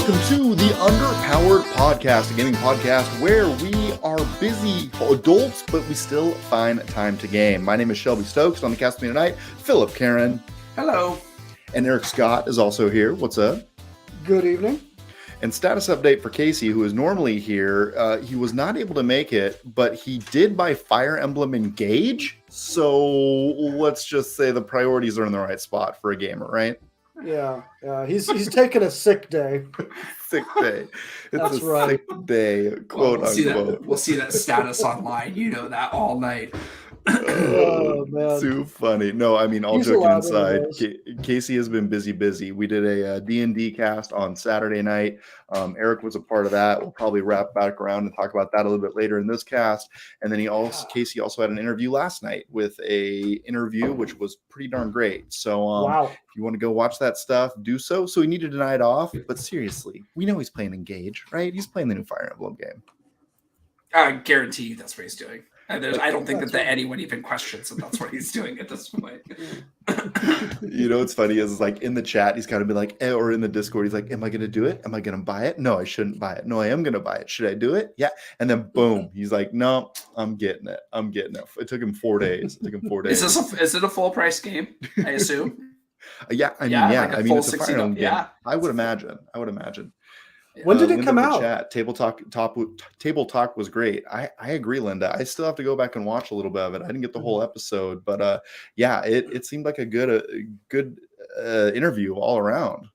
welcome to the Underpowered Podcast, a gaming podcast where we are busy adults, but we still find time to game. My name is Shelby Stokes. On the cast with me tonight, Philip Karen. Hello. And Eric Scott is also here. What's up? Good evening. And status update for Casey, who is normally here. He was not able to make it, but he did buy Fire Emblem Engage. So let's just say the priorities are in the right spot for a gamer, right? Yeah. He's taking a sick day. Sick day. It's That's a right. sick day, quote unquote. We'll see that status online. You know that all night. Oh, man. Too funny. No, I mean, all He's joking allowed aside, in Casey has been busy. We did a D&D cast on Saturday night. Eric was a part of that. We'll probably wrap back around and talk about that a little bit later in this cast. And then Casey also had an interview last night with a interview, which was pretty darn great. So Wow. if you want to go watch that stuff, do so. So he needed a night off, but seriously, we know he's playing Engage, right? He's playing the new Fire Emblem game. I guarantee you that's what he's doing. I don't think that anyone even questions that that's what he's doing at this point. You know what's funny is like in the chat, he's kind of been like, or in the Discord, he's like, am I going to do it? Am I going to buy it? No, I shouldn't buy it. No, I am going to buy it. Should I do it? Yeah. And then boom, he's like, no, I'm getting it. It took him 4 days. Is it a full price game? I assume. Yeah. I mean, it's a Fire Emblem game. Yeah. I would imagine. When did it come out? Chat, Table Talk was great. I agree, Linda. I still have to go back and watch a little bit of it. I didn't get the whole episode, but it seemed like a good interview all around.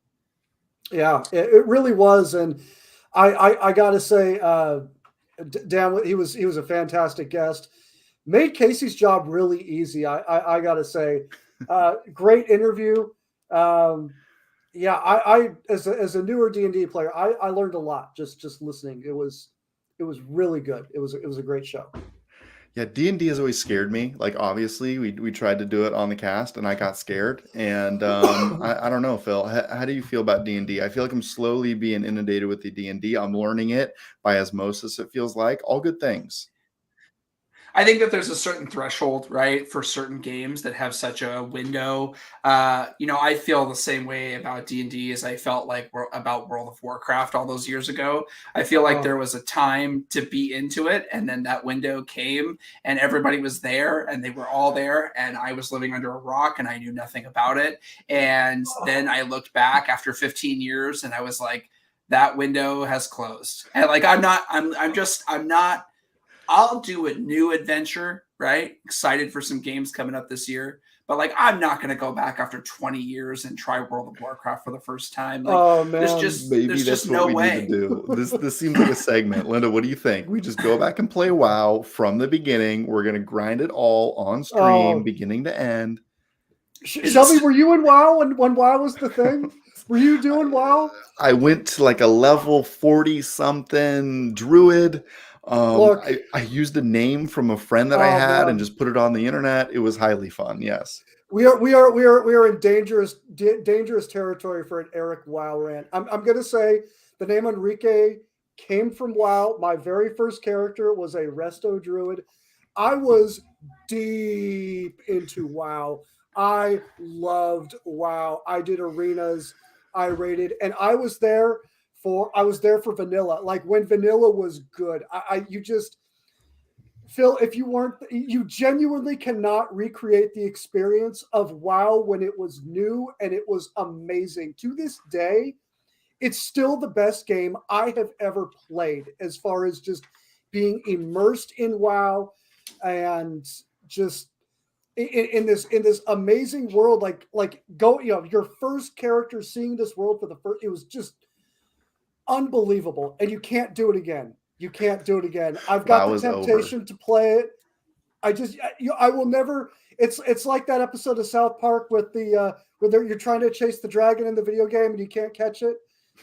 Yeah, it really was, and I gotta say, Dan, he was a fantastic guest. Made Casey's job really easy. I gotta say, great interview. Yeah, I as a newer D&D player, I learned a lot just listening. It was really good. It was a great show. Yeah, D&D has always scared me. Like obviously, we tried to do it on the cast, and I got scared. And I don't know, Phil. How do you feel about D&D? I feel like I'm slowly being inundated with the D&D. I'm learning it by osmosis. It feels like all good things. I think that there's a certain threshold, right, for certain games that have such a window. I feel the same way about D&D as I felt like about World of Warcraft all those years ago. I feel like there was a time to be into it, and then that window came, and everybody was there, and they were all there, and I was living under a rock, and I knew nothing about it. And then I looked back after 15 years, and I was like, that window has closed. And like, I'm not. I'll do a new adventure, right? Excited for some games coming up this year. But, like, I'm not going to go back after 20 years and try World of Warcraft for the first time. Like, oh, man. There's just no way. Need to do. This seems like a segment. Linda, what do you think? We just go back and play WoW from the beginning. We're going to grind it all on stream, beginning to end. Shelby, were you in WoW when WoW was the thing? Were you doing WoW? I went to like a level 40-something druid. I used a name from a friend that I had and just put it on the internet. It was highly fun. Yes, we are in dangerous territory for an Eric WoW rant. I'm gonna say the name Enrique came from WoW. My very first character was a Resto Druid. I was deep into WoW. I loved WoW. I did arenas. I raided, and I was there for vanilla. Like when vanilla was good, Phil, if you genuinely cannot recreate the experience of WoW when it was new and it was amazing. To this day, it's still the best game I have ever played as far as just being immersed in WoW and just in this amazing world. Your first character seeing this world for the first, it was just unbelievable, and you can't do it again. I've got the temptation to play it. I will never. It's like that episode of South Park with where you're trying to chase the dragon in the video game and you can't catch it.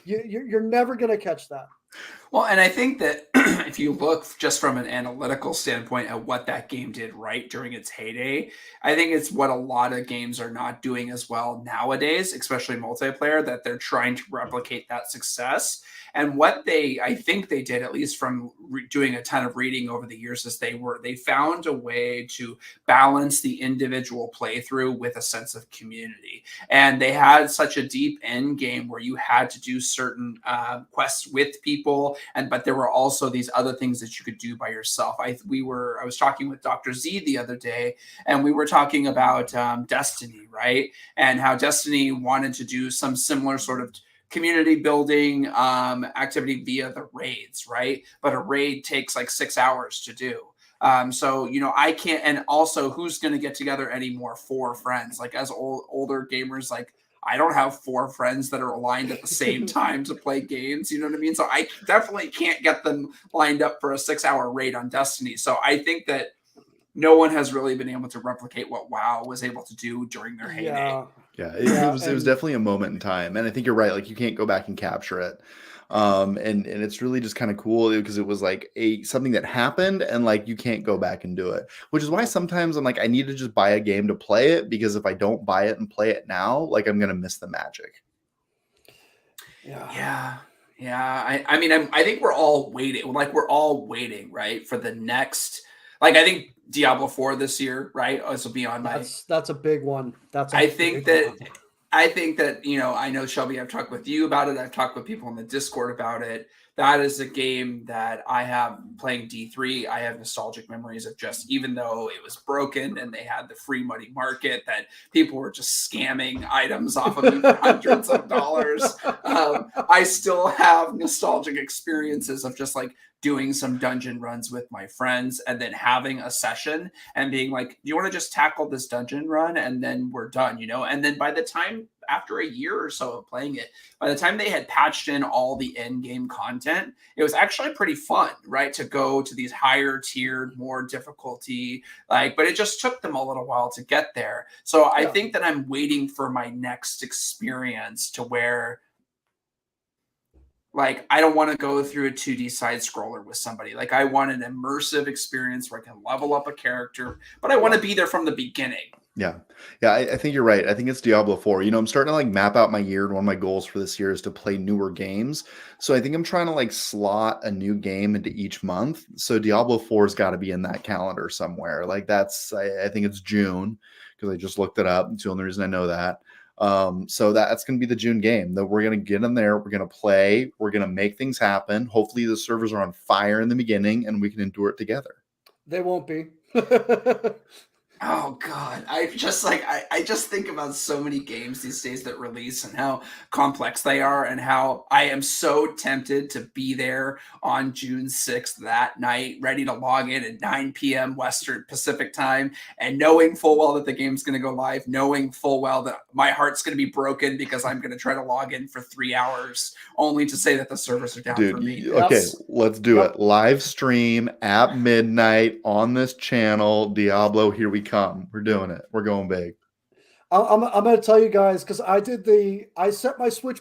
You're never going to catch that. Well, and I think that if you look just from an analytical standpoint at what that game did right during its heyday, I think it's what a lot of games are not doing as well nowadays, especially multiplayer, that they're trying to replicate that success. And what I think they did, at least from doing a ton of reading over the years, is they found a way to balance the individual playthrough with a sense of community. And they had such a deep end game where you had to do certain quests with people, but there were also these other things that you could do by yourself. I was talking with Dr. Z the other day, and we were talking about Destiny, right? And how Destiny wanted to do some similar sort of community building activity via the raids, right? But a raid takes like 6 hours to do. So, I can't, and also who's going to get together anymore? 4 friends, like as older gamers, like I don't have 4 friends that are aligned at the same time to play games. You know what I mean? So I definitely can't get them lined up for a 6-hour raid on Destiny. So I think that no one has really been able to replicate what WoW was able to do during their heyday. Yeah, it was definitely a moment in time, and I think you're right. Like you can't go back and capture it, and it's really just kind of cool because it was like something that happened, and like you can't go back and do it. Which is why sometimes I'm like, I need to just buy a game to play it, because if I don't buy it and play it now, like I'm gonna miss the magic. Yeah. I mean, I think we're all waiting. Like we're all waiting, right, for the next. Like I think Diablo 4 this year, right? This will be on my. That's a big one. I think that I know, Shelby, I've talked with you about it. I've talked with people in the Discord about it. That is a game that I have playing D3. I have nostalgic memories of, just even though it was broken and they had the free money market, that people were just scamming items off of me for hundreds of dollars. I still have nostalgic experiences of just like doing some dungeon runs with my friends and then having a session and being like, do you want to just tackle this dungeon run? And then we're done, And then by the time, after a year or so of playing it, by the time they had patched in all the end game content, it was actually pretty fun, right? To go to these higher tiered, more difficulty, but it just took them a little while to get there. So I think that I'm waiting for my next experience to where, like, I don't want to go through a 2D side scroller with somebody. Like, I want an immersive experience where I can level up a character, but I want to be there from the beginning. Yeah. I think you're right. I think it's Diablo 4. I'm starting to like map out my year, and one of my goals for this year is to play newer games. So I think I'm trying to like slot a new game into each month. So Diablo 4's got to be in that calendar somewhere. Like I think it's June, because I just looked it up. It's the only reason I know that. So that's going to be the June game that we're going to get in there. We're going to play. We're going to make things happen. Hopefully the servers are on fire in the beginning and we can endure it together. They won't be. Oh God. I just think about so many games these days that release and how complex they are, and how I am so tempted to be there on June 6th that night, ready to log in at 9 p.m. Western Pacific time, and knowing full well that the game's going to go live, knowing full well that my heart's going to be broken because I'm going to try to log in for 3 hours only to say that the servers are down for me. Okay, let's do it. Live stream at midnight on this channel. Diablo, here we come. We're doing it. We're going big. I'm going to tell you guys, because I set my Switch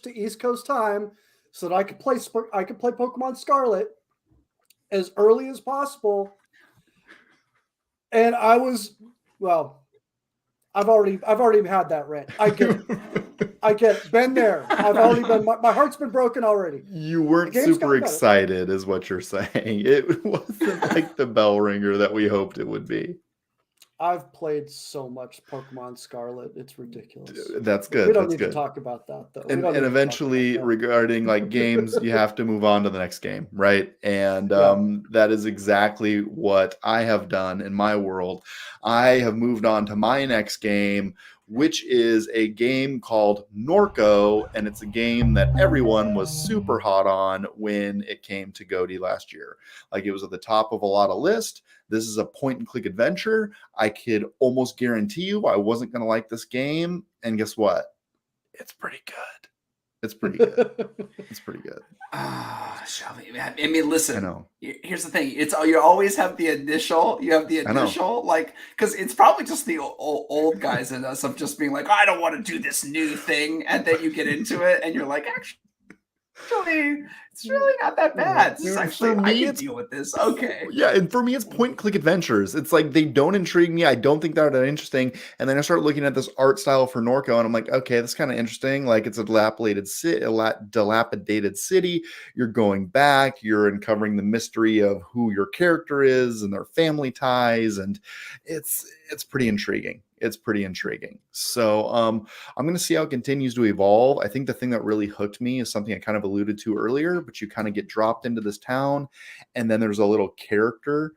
to East Coast time so that I could play Pokemon Scarlet as early as possible. And I've already had that rant. I get it. Been there. I've already been. My heart's been broken already. You weren't super excited, is what you're saying. It wasn't like the bell ringer that we hoped it would be. I've played so much Pokemon Scarlet. It's ridiculous. That's good. We don't need to talk about that, though. And eventually, regarding like games, you have to move on to the next game, right? And that is exactly what I have done in my world. I have moved on to my next game, which is a game called Norco, and it's a game that everyone was super hot on when it came to GOTY last year. Like, it was at the top of a lot of lists. This is a point-and-click adventure. I could almost guarantee you I wasn't going to like this game, and guess what? It's pretty good. It's pretty good. It's pretty good. Shelby, I mean, listen. I know. Here's the thing: you always have the initial. You have the initial, like, because it's probably just the old guys in us of just being like, I don't want to do this new thing, and then you get into it, and you're like, actually. It's really not that bad. This is actually, For I me, can it's deal with this. Okay. yeah, and for me, it's point and click adventures. It's like they don't intrigue me. I don't think they're that interesting. And then I start looking at this art style for Norco, and I'm like, okay, that's kind of interesting. Like it's a dilapidated city. You're going back. You're uncovering the mystery of who your character is and their family ties, and it's pretty intriguing. It's pretty intriguing. So I'm going to see how it continues to evolve. I think the thing that really hooked me is something I kind of alluded to earlier, but you kind of get dropped into this town and then there's a little character.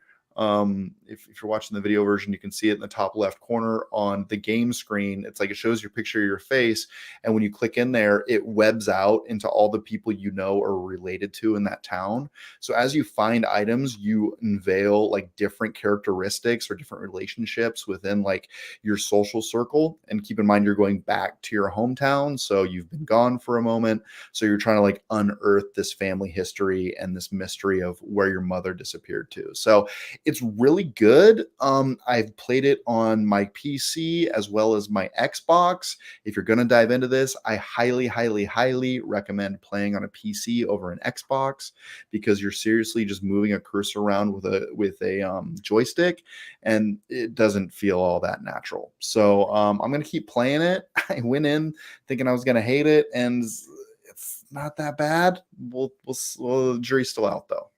If you're watching the video version, you can see it in the top left corner on the game screen. It's like it shows your picture of your face, and when you click in there, it webs out into all the people you know or related to in that town. So as you find items, you unveil like different characteristics or different relationships within like your social circle. And keep in mind, you're going back to your hometown, so you've been gone for a moment. So you're trying to like unearth this family history and this mystery of where your mother disappeared to. So it's really good. I've played it on my PC as well as my Xbox. If you're going to dive into this, I highly, highly, highly recommend playing on a PC over an Xbox because you're seriously just moving a cursor around with a joystick, and it doesn't feel all that natural. So I'm going to keep playing it. I went in thinking I was going to hate it, and it's not that bad. The jury's still out though.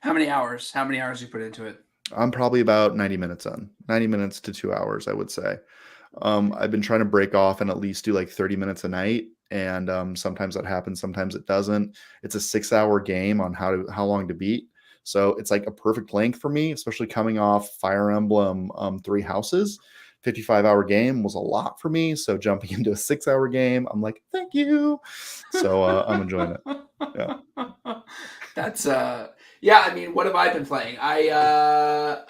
How many hours? How many hours you put into it? I'm probably about 90 minutes in, 90 minutes to 2 hours, I would say. I've been trying to break off and at least do like 30 minutes a night. And sometimes that happens, sometimes it doesn't. It's a 6 hour game on how long to beat. So it's like a perfect length for me, especially coming off Fire Emblem Three Houses. 55-hour game was a lot for me. So jumping into a 6 hour game, I'm like, thank you. So I'm enjoying it. Yeah. That's yeah, I mean, what have I been playing? I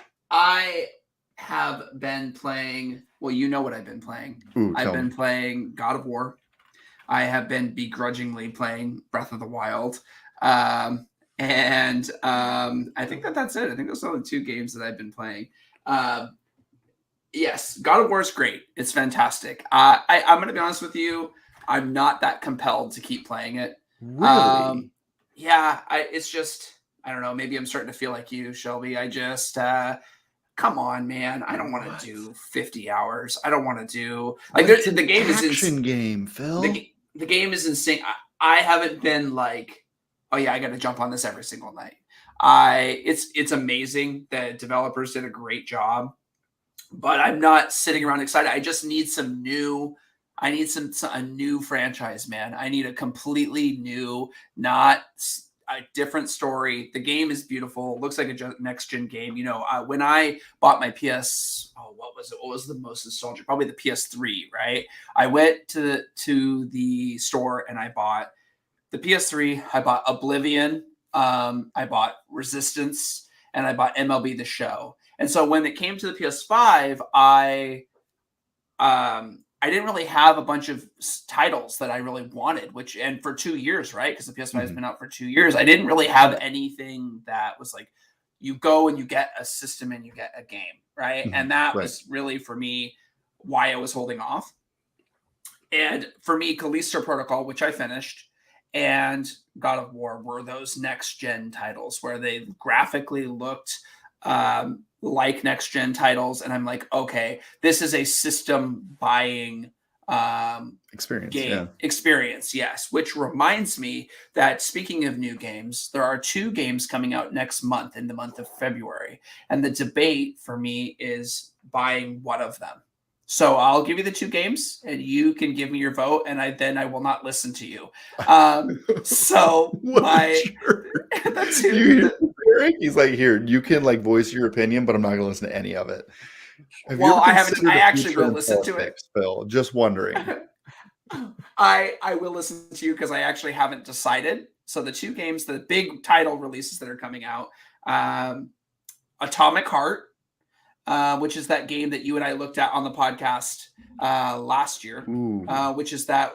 have been playing, well, you know what I've been playing. Ooh, I've tell been me. playing God of War. I have been begrudgingly playing Breath of the Wild. And I think that's it. I think those are the two games that I've been playing. Yes, God of War is great. It's fantastic. I'm going to be honest with you. I'm not that compelled to keep playing it. Really? Yeah, it's just, I don't know. Maybe I'm starting to feel like you, Shelby. I just, come on, man. I don't want What? to do 50 hours. I don't want to do like But it's the an game is action game, Phil. the game is insane. I haven't been like, oh yeah, I got to jump on this every single night. It's amazing. The developers did a great job, but I'm not sitting around excited. I just need some new. I need a new franchise, man. I need a completely new, not a different story. The game is beautiful. It looks like a next gen game. You know, when I bought my PS, oh, what was it? What was the most nostalgic? Probably the PS3, right? I went to the store and I bought the PS3. I bought Oblivion. I bought Resistance, and I bought MLB The Show. And so when it came to the PS5, I didn't really have a bunch of titles that I really wanted, and for 2 years, right? Because the PS5 has been out for 2 years. I didn't really have anything that was like, you go and you get a system and you get a game, right? Mhm. And that Right. was really for me why I was holding off. And for me, Callisto Protocol, which I finished, and God of War were those next gen titles where they graphically looked like next gen titles. And I'm like, okay, this is a system buying Experience, yeah. game experience. Yes. Which reminds me that speaking of new games, there are two games coming out next month in the month of February. And the debate for me is buying one of them. So I'll give you the two games and you can give me your vote, and I will not listen to you. So What a my jerk. the Do you hear two, Eric? He's like, here, you can like voice your opinion, but I'm not gonna listen to any of it. Have you well, ever I haven't. considered I a actually future will in listen to it. politics, Phil? Just wondering. I will listen to you because I actually haven't decided. So the two games, the big title releases that are coming out, um, Atomic Heart, which is that game that you and I looked at on the podcast last year, Ooh. which is that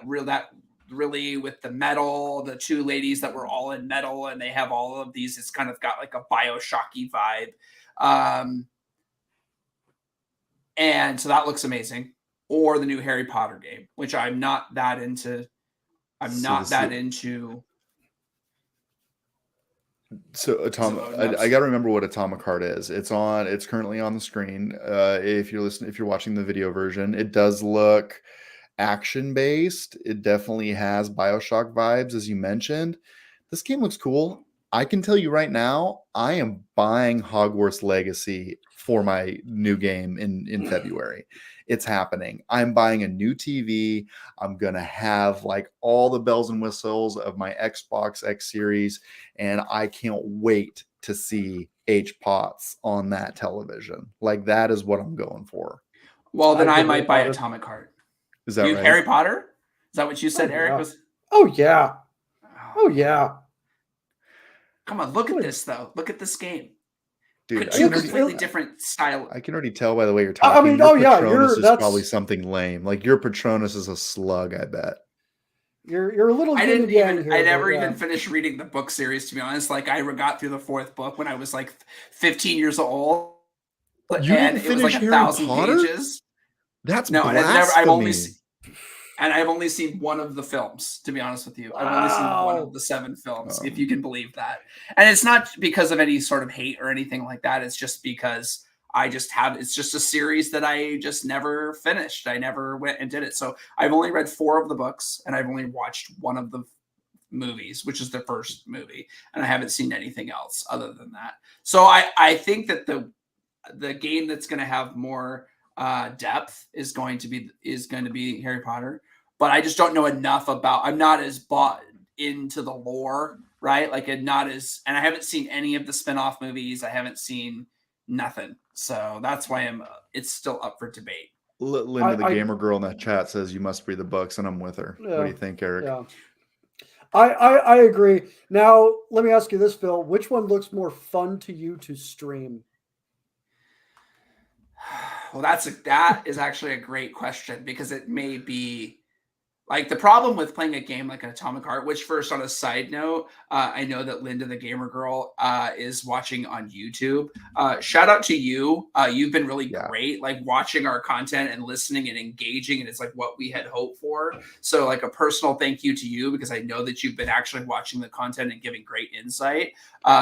really with the metal, the two ladies that were all in metal, and they have all of these. It's kind of got like a Bioshocky vibe, and so that looks amazing. Or the new Harry Potter game, which I'm not that into. I'm So not this is that into. So Is it loading up? I got to remember what Atomic Heart is. It's currently on the screen. If you're watching the video version, it does look action based. It definitely has BioShock vibes, as you mentioned. This game looks cool. I can tell you right now, I am buying Hogwarts Legacy for my new game in February. It's happening. I'm buying a new TV. I'm gonna have like all the bells and whistles of my Xbox X Series, and I can't wait to see H Potts on that television. Like that is what I'm going for. Well, then I'd I get Harry might buy Potter. Atomic Heart. Is that You right? Harry Potter? Is that what you said, Oh, Eric? yeah. Was Oh yeah. Oh yeah. Come on, look at this though. Look at this game. Dude, Two It's completely really- different style. I can already tell by the way you're I talking. mean, Your oh, yeah, Patronus is that's- probably something lame. Like your Patronus is a slug, I bet. You're a little I yin didn't and yang even. here, I but never yeah. even finished reading the book series, to be honest. Like I got through the 4th book when I was like 15 years old, You and didn't it was like finish Harry 1,000 Potter? pages. That's No, and blasphemy. I've only seen one of the films, to be honest with you. I've only seen one Wow. of the 7 films, Oh. if you can believe that. And it's not because of any sort of hate or anything like that. It's just because it's just a series that I just never finished. I never went and did it. So I've only read 4 of the books and I've only watched one of the movies, which is the first movie. And I haven't seen anything else other than that. So I think that the game that's going to have more depth is going to be Harry Potter, but I just don't know enough about. I'm not as bought into the lore, right? Like, and I haven't seen any of the spin-off movies. I haven't seen nothing, so that's why it's still up for debate. Linda, the I- gamer girl in that chat, says you must read the books, and I'm with her. What do Yeah. you think, Eric? Yeah. I agree. Now, let me ask you this, Phil. Which one looks more fun to you to stream? Well, that is actually a great question, because it may be like the problem with playing a game like an Atomic Heart, which, first, on a side note, I know that Linda the Gamer Girl is watching on YouTube. Shout out to you. You've been really great, like watching our content and listening and engaging, and it's like what we had hoped for. So like a personal thank you to you, because I know that you've been actually watching the content and giving great insight.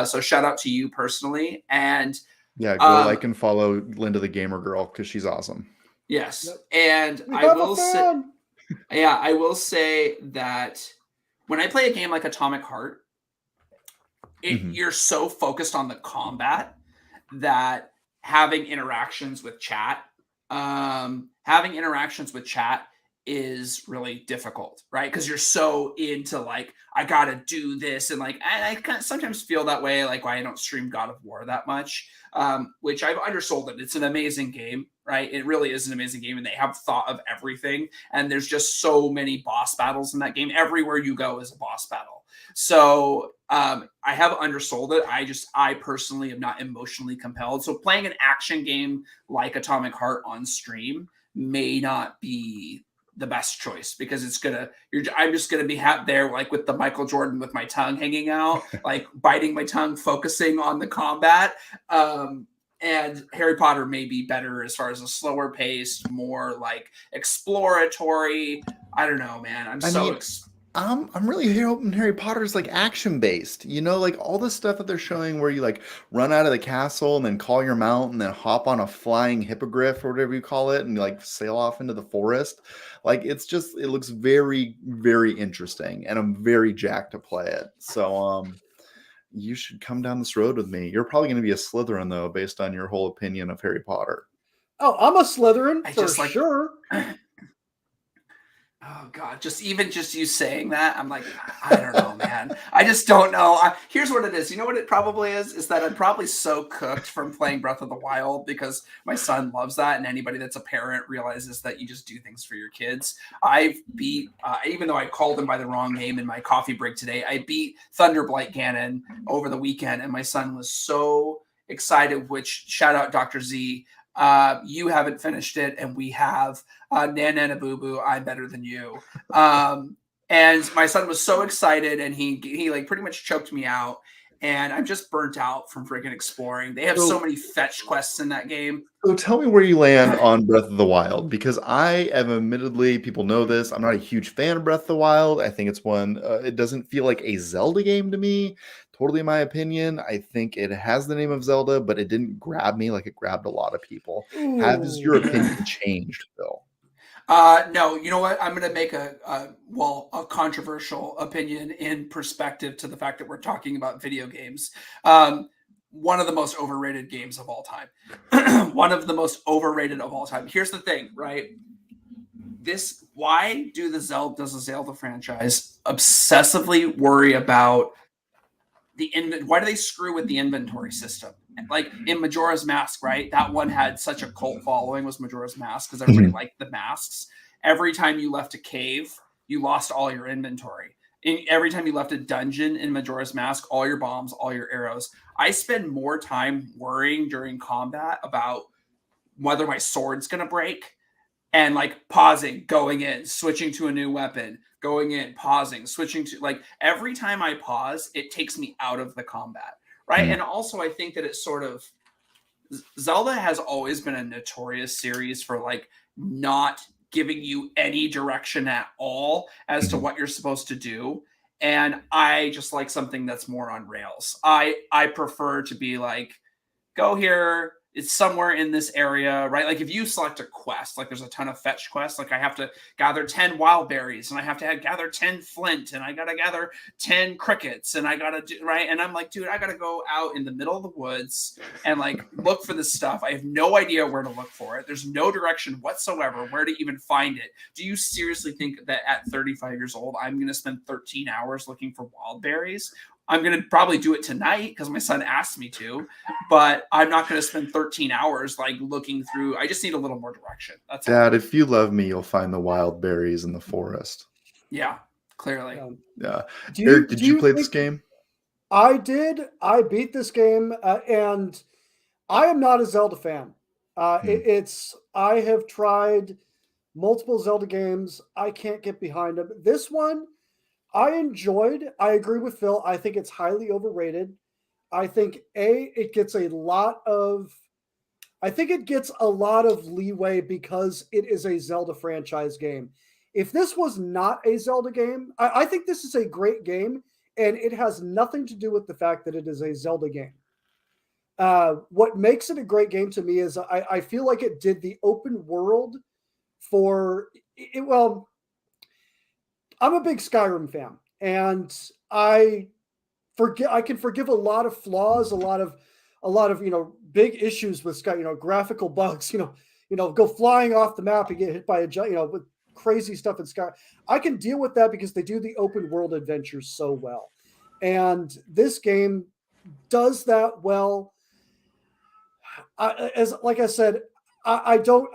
So shout out to you personally. And yeah, go like and follow Linda the Gamer Girl, because she's awesome. Yes. And We I have a will say, fan. yeah, I will say that when I play a game like Atomic Heart, you're so focused on the combat that having interactions with chat is really difficult, right? Because you're so into like, I gotta do this, and like, I kind of sometimes feel that way, like why I don't stream God of War that much, which I've undersold it. It's an amazing game, right? It really is an amazing game, and they have thought of everything. And there's just so many boss battles in that game. Everywhere you go is a boss battle. So I have undersold it. I personally am not emotionally compelled. So playing an action game like Atomic Heart on stream may not be the best choice, because I'm just gonna be there like with the Michael Jordan with my tongue hanging out, like biting my tongue, focusing on the combat. And Harry Potter may be better as far as a slower paced, more like exploratory. I don't know, man. I'm really hoping Harry Potter's like action based. You know, like all the stuff that they're showing where you like run out of the castle and then call your mount and then hop on a flying hippogriff or whatever you call it and like sail off into the forest. Like it looks very, very interesting, and I'm very jacked to play it. So you should come down this road with me. You're probably going to be a Slytherin though, based on your whole opinion of Harry Potter. Oh, I'm a Slytherin for just like sure. Oh God, just you saying that, I'm like, I don't know, man. I just don't know. Here's what it is. You know what it probably is that I'm probably so cooked from playing Breath of the Wild, because my son loves that, and anybody that's a parent realizes that you just do things for your kids. I've beat, even though I called him by the wrong name in my coffee break today, I beat Thunderblight Ganon over the weekend, and my son was so excited, which, shout out Dr. Z. You haven't finished it, and we have. Nana Boo Boo, I'm better than you. And my son was so excited, and he like pretty much choked me out. and I'm just burnt out from freaking exploring. They have So so many fetch quests in that game. So tell me where you land on Breath of the Wild, because I am admittedly, people know this, I'm not a huge fan of Breath of the Wild. I think it's it doesn't feel like a Zelda game to me. Totally my opinion. I think it has the name of Zelda, but it didn't grab me like it grabbed a lot of people. Has your Ooh. opinion changed, Phil? No, you know what? I'm going to make a controversial opinion in perspective to the fact that we're talking about video games. One of the most overrated games of all time. One of the most overrated of all time. Here's the thing, right? Why does the Zelda franchise obsessively worry about why do they screw with the inventory system? Like in Majora's Mask, right? That one had such a cult following, was Majora's Mask, because everybody Mhm. liked the masks. Every time you left a cave, you lost all your inventory. Every time you left a dungeon in Majora's Mask, all your bombs, all your arrows. I spend more time worrying during combat about whether my sword's gonna break and like pausing, going in, switching to a new weapon, going in, pausing, switching to, like, every time I pause, it takes me out of the combat, right? Mm. And also, I think that it's sort of Zelda has always been a notorious series for like not giving you any direction at all as to Mhm. what you're supposed to do. And I just like something that's more on rails. I prefer to be like, go here. It's somewhere in this area, right? Like if you select a quest, like there's a ton of fetch quests, like I have to gather 10 wild berries and I have to gather 10 flint and I got to gather 10 crickets and I got to do, right? And I'm like, dude, I got to go out in the middle of the woods and like look for this stuff. I have no idea where to look for it. There's no direction whatsoever where to even find it. Do you seriously think that at 35 years old, I'm going to spend 13 hours looking for wild berries? I'm going to probably do it tonight because my son asked me to, but I'm not going to spend 13 hours like looking through. I just need a little more direction. That's all. Dad, if you love me, you'll find the wild berries in the forest. Yeah, clearly. Yeah. Do Eric, you did do you you play this think game? I did? I beat this game, and I am not a Zelda fan. Hmm. I have tried multiple Zelda games. I can't get behind them. This one I enjoyed. I agree with Phil. I think it's highly overrated. I think it gets a lot of. I think it gets a lot of leeway because it is a Zelda franchise game. If this was not a Zelda game, I think this is a great game, and it has nothing to do with the fact that it is a Zelda game. What makes it a great game to me is I feel like it did the open world for it. Well, I'm a big Skyrim fan, and I can forgive a lot of flaws, a lot of big issues with Sky, graphical bugs, go flying off the map and get hit by a giant, with crazy stuff in Sky. I can deal with that because they do the open world adventures so well. And this game does that well. As like I said, I don't.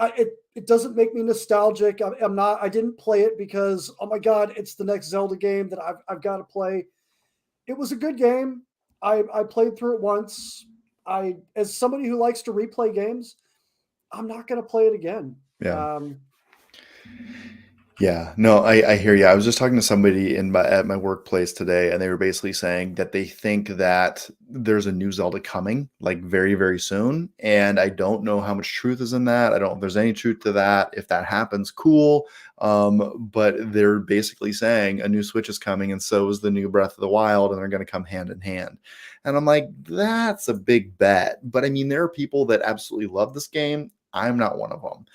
It doesn't make me nostalgic. I'm not. I didn't play it because oh my god, it's the next Zelda game that I've got to play. It was a good game. I played through it once. As somebody who likes to replay games, I'm not going to play it again. Yeah. Um, Yeah, no, I hear you. I was just talking to somebody at my workplace today, and they were basically saying that they think that there's a new Zelda coming, like very, very soon. And I don't know how much truth is in that. I don't know if there's any truth to that. If that happens, cool. But they're basically saying a new Switch is coming, and so is the new Breath of the Wild, and they're going to come hand in hand. And I'm like, that's a big bet. But I mean, there are people that absolutely love this game. I'm not one of them.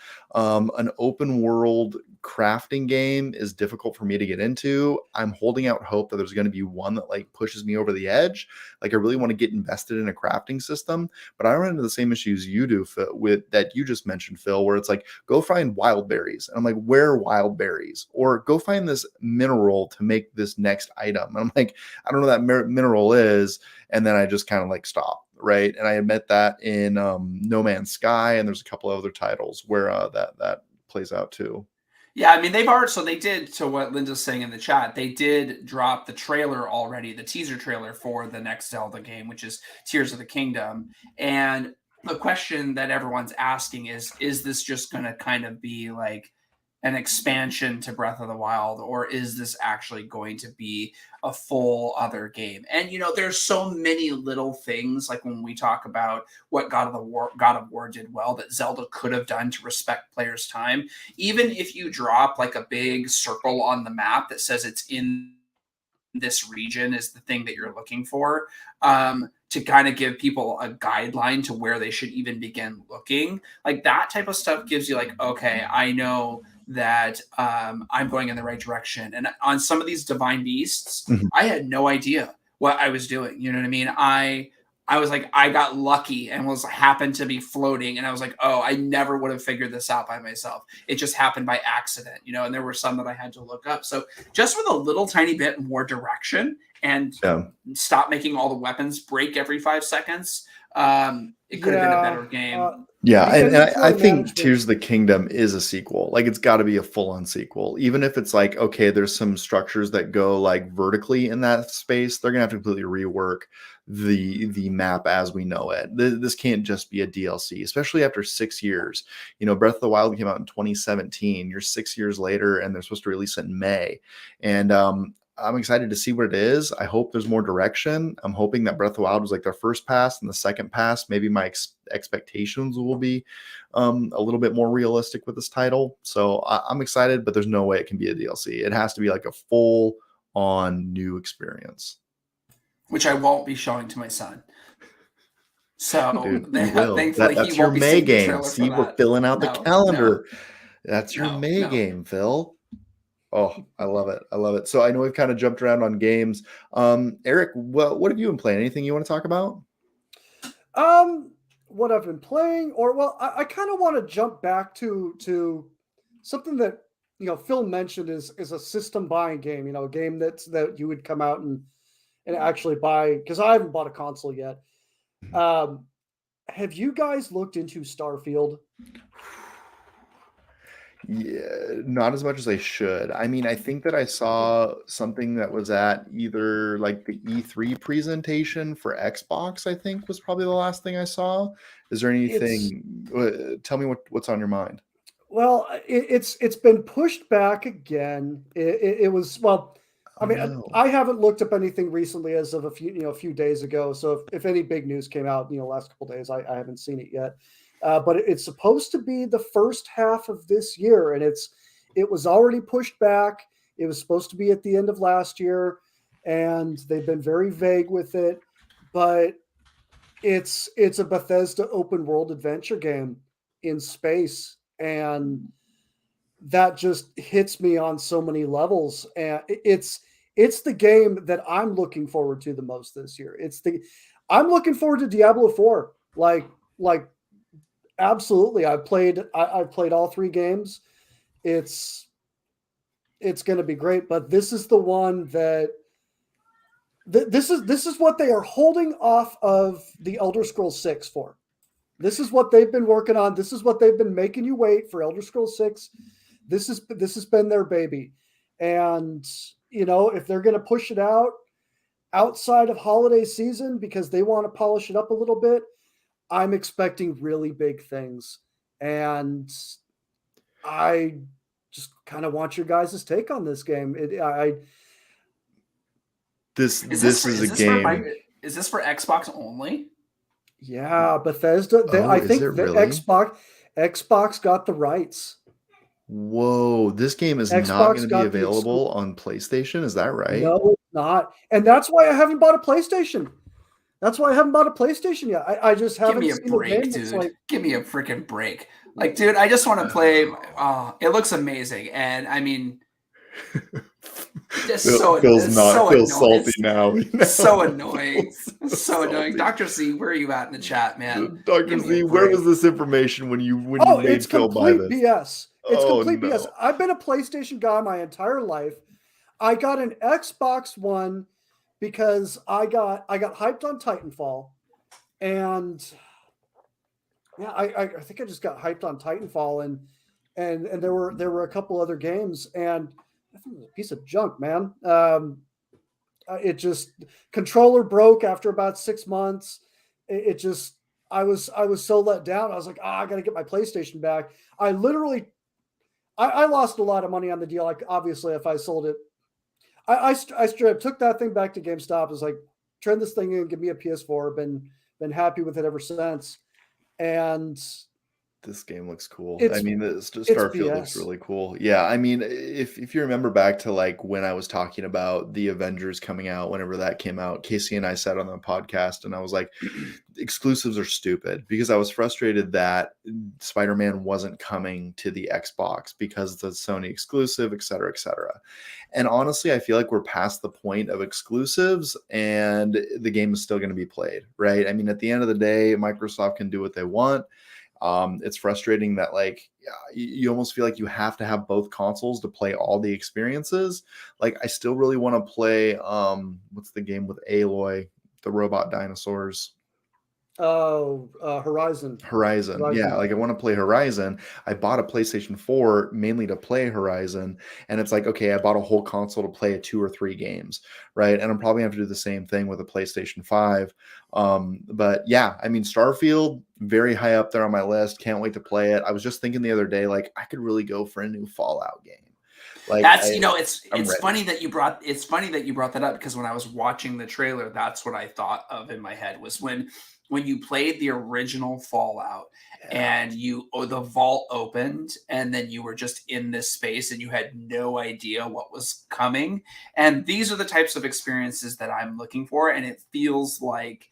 An open world crafting game is difficult for me to get into. I'm holding out hope that there's going to be one that like pushes me over the edge. Like I really want to get invested in a crafting system, but I run into the same issues you do, Phil, with that you just mentioned, Phil, where it's like go find wild berries, and I'm like, where are wild berries? Or go find this mineral to make this next item, and I'm like, I don't know what that mineral is, and then I just kind of like stop. Right, and I admit that in No Man's Sky, and there's a couple other titles where that plays out too. Yeah, I mean they did to what Linda's saying in the chat. They did drop the trailer already, the teaser trailer for the next Zelda game, which is Tears of the Kingdom. And the question that everyone's asking is this just going to kind of be like an expansion to Breath of the Wild, or is this actually going to be a full other game? And there's so many little things, like when we talk about what God of War did well that Zelda could have done to respect players' time. Even if you drop like a big circle on the map that says it's in this region is the thing that you're looking for, to kind of give people a guideline to where they should even begin looking. Like that type of stuff gives you like, okay, I know that I'm going in the right direction. And on some of these divine beasts, Mhm. I had no idea what I was doing. You know what I mean? I was like, I got lucky and was happened to be floating. And I was like, oh, I never would have figured this out by myself. It just happened by accident, and there were some that I had to look up. So just with a little tiny bit more direction and Yeah. stop making all the weapons break every 5 seconds, it could have been a better game. Yeah, The and I inventory think management. Tears of the Kingdom is a sequel. Like, it's got to be a full-on sequel. Even if it's like, okay, there's some structures that go like vertically in that space, they're gonna have to completely rework the map as we know it. This can't just be a DLC, especially after 6 years. Breath of the Wild came out in 2017. You're 6 years later, and they're supposed to release it in May. And I'm excited to see what it is. I hope there's more direction. I'm hoping that Breath of the Wild was like their first pass, and the second pass, maybe my expectations will be a little bit more realistic with this title. So I'm excited, but there's no way it can be a DLC. It has to be like a full on new experience. Which I won't be showing to my son. So Dude, you will. thankfully That's he your won't be May seeing the game. trailer See, for we're that. filling out the No, calendar. That's your no, May no. game, Phil. Oh, I love it. I love it. So I know we've kind of jumped around on games. Eric, what have you been playing? Anything you want to talk about? What I've been playing, or well, I kind of want to jump back to something that Phil mentioned is a system buying game. A game that you would come out and actually buy, because I haven't bought a console yet. Have you guys looked into Starfield? Yeah, not as much as I should. I mean, I think that I saw something that was at either like the E3 presentation for Xbox, I think was probably the last thing I saw. Is there It's anything, tell me what's on your mind? Well, it's been pushed back again. It was, well, I Oh mean, no. I haven't looked up anything recently as of a few days ago. So if any big news came out, last couple days, I haven't seen it yet. But it's supposed to be the first half of this year, and it was already pushed back. It was supposed to be at the end of last year, and they've been very vague with it. But it's a Bethesda open world adventure game in space, and that just hits me on so many levels. And it's the game that I'm looking forward to the most this year. I'm looking forward to Diablo 4. Like absolutely. I've played all 3 games. It's going to be great, but this is the one that this is what they are holding off of the Elder Scrolls 6 for. This is what they've been working on. This is what they've been making you wait for, Elder Scrolls 6. This has been their baby. And if they're going to push it out outside of holiday season because they want to polish it up a little bit, I'm expecting really big things. And I just kind of want your guys' take on this game. This Is this is a game. is this for Xbox only? Yeah, Bethesda. Oh, I is think it the really? Xbox got the rights. Whoa, this game is not going Xbox to be got the available on PlayStation. Is that right? No, it's not. And that's why I haven't bought a PlayStation. That's why I haven't bought a PlayStation yet. I just Give haven't me a seen a break, game that's dude. like, Give me a freaking break. Like, dude, I just want to play. It looks amazing, and I mean, just Phil's it's not. so Feels annoying. salty now. So annoying. Feels So annoying. salty. Dr. Z, where are you at in the chat, man? Dr. Give me a Z, where break. was this information when you oh, made it's Phil buy complete this? BS. It's Oh complete BS. no. I've been a PlayStation guy my entire life. I got an Xbox One because I got hyped on Titanfall, and yeah, I think I just got hyped on Titanfall, and there were a couple other games, and I think it was a piece of junk, man. It just controller broke after about 6 months. It just I was so let down. I was like, I got to get my PlayStation back. I I lost a lot of money on the deal. Like, obviously, if I sold it, I straight up took that thing back to GameStop. Was like, trend this thing in, give me a PS4. Been happy with it ever since. And This game looks cool. I it's mean, the it's Starfield looks BS. really cool. Yeah, I mean, if you remember back to like when I was talking about the Avengers coming out, whenever that came out, Casey and I sat on the podcast and I was like, exclusives are stupid because I was frustrated that Spider-Man wasn't coming to the Xbox because it's a Sony exclusive, et cetera, et cetera. And honestly, I feel like we're past the point of exclusives and the game is still going to be played, right? I mean, at the end of the day, Microsoft can do what they want. It's frustrating that like you almost feel like you have to have both consoles to play all the experiences. Like I still really want to play what's the game with Aloy, the robot dinosaurs? Oh, Horizon. Horizon. Yeah, Horizon. like I want to play Horizon. I bought a PlayStation 4 mainly to play Horizon. And it's like, okay, I bought a whole console to play 2 or 3 games, right? And I'm probably gonna have to do the same thing with a PlayStation 5. But yeah, I mean, Starfield, very high up there on my list. Can't wait to play it. I was just thinking the other day, like, I could really go for a new Fallout game. Like, That's, you know, it's I'm it's ready. funny that you brought that up because when I was watching the trailer, that's what I thought of in my head was when you played the original Fallout Yeah. and the vault opened and then you were just in this space and you had no idea what was coming. And these are the types of experiences that I'm looking for, and it feels like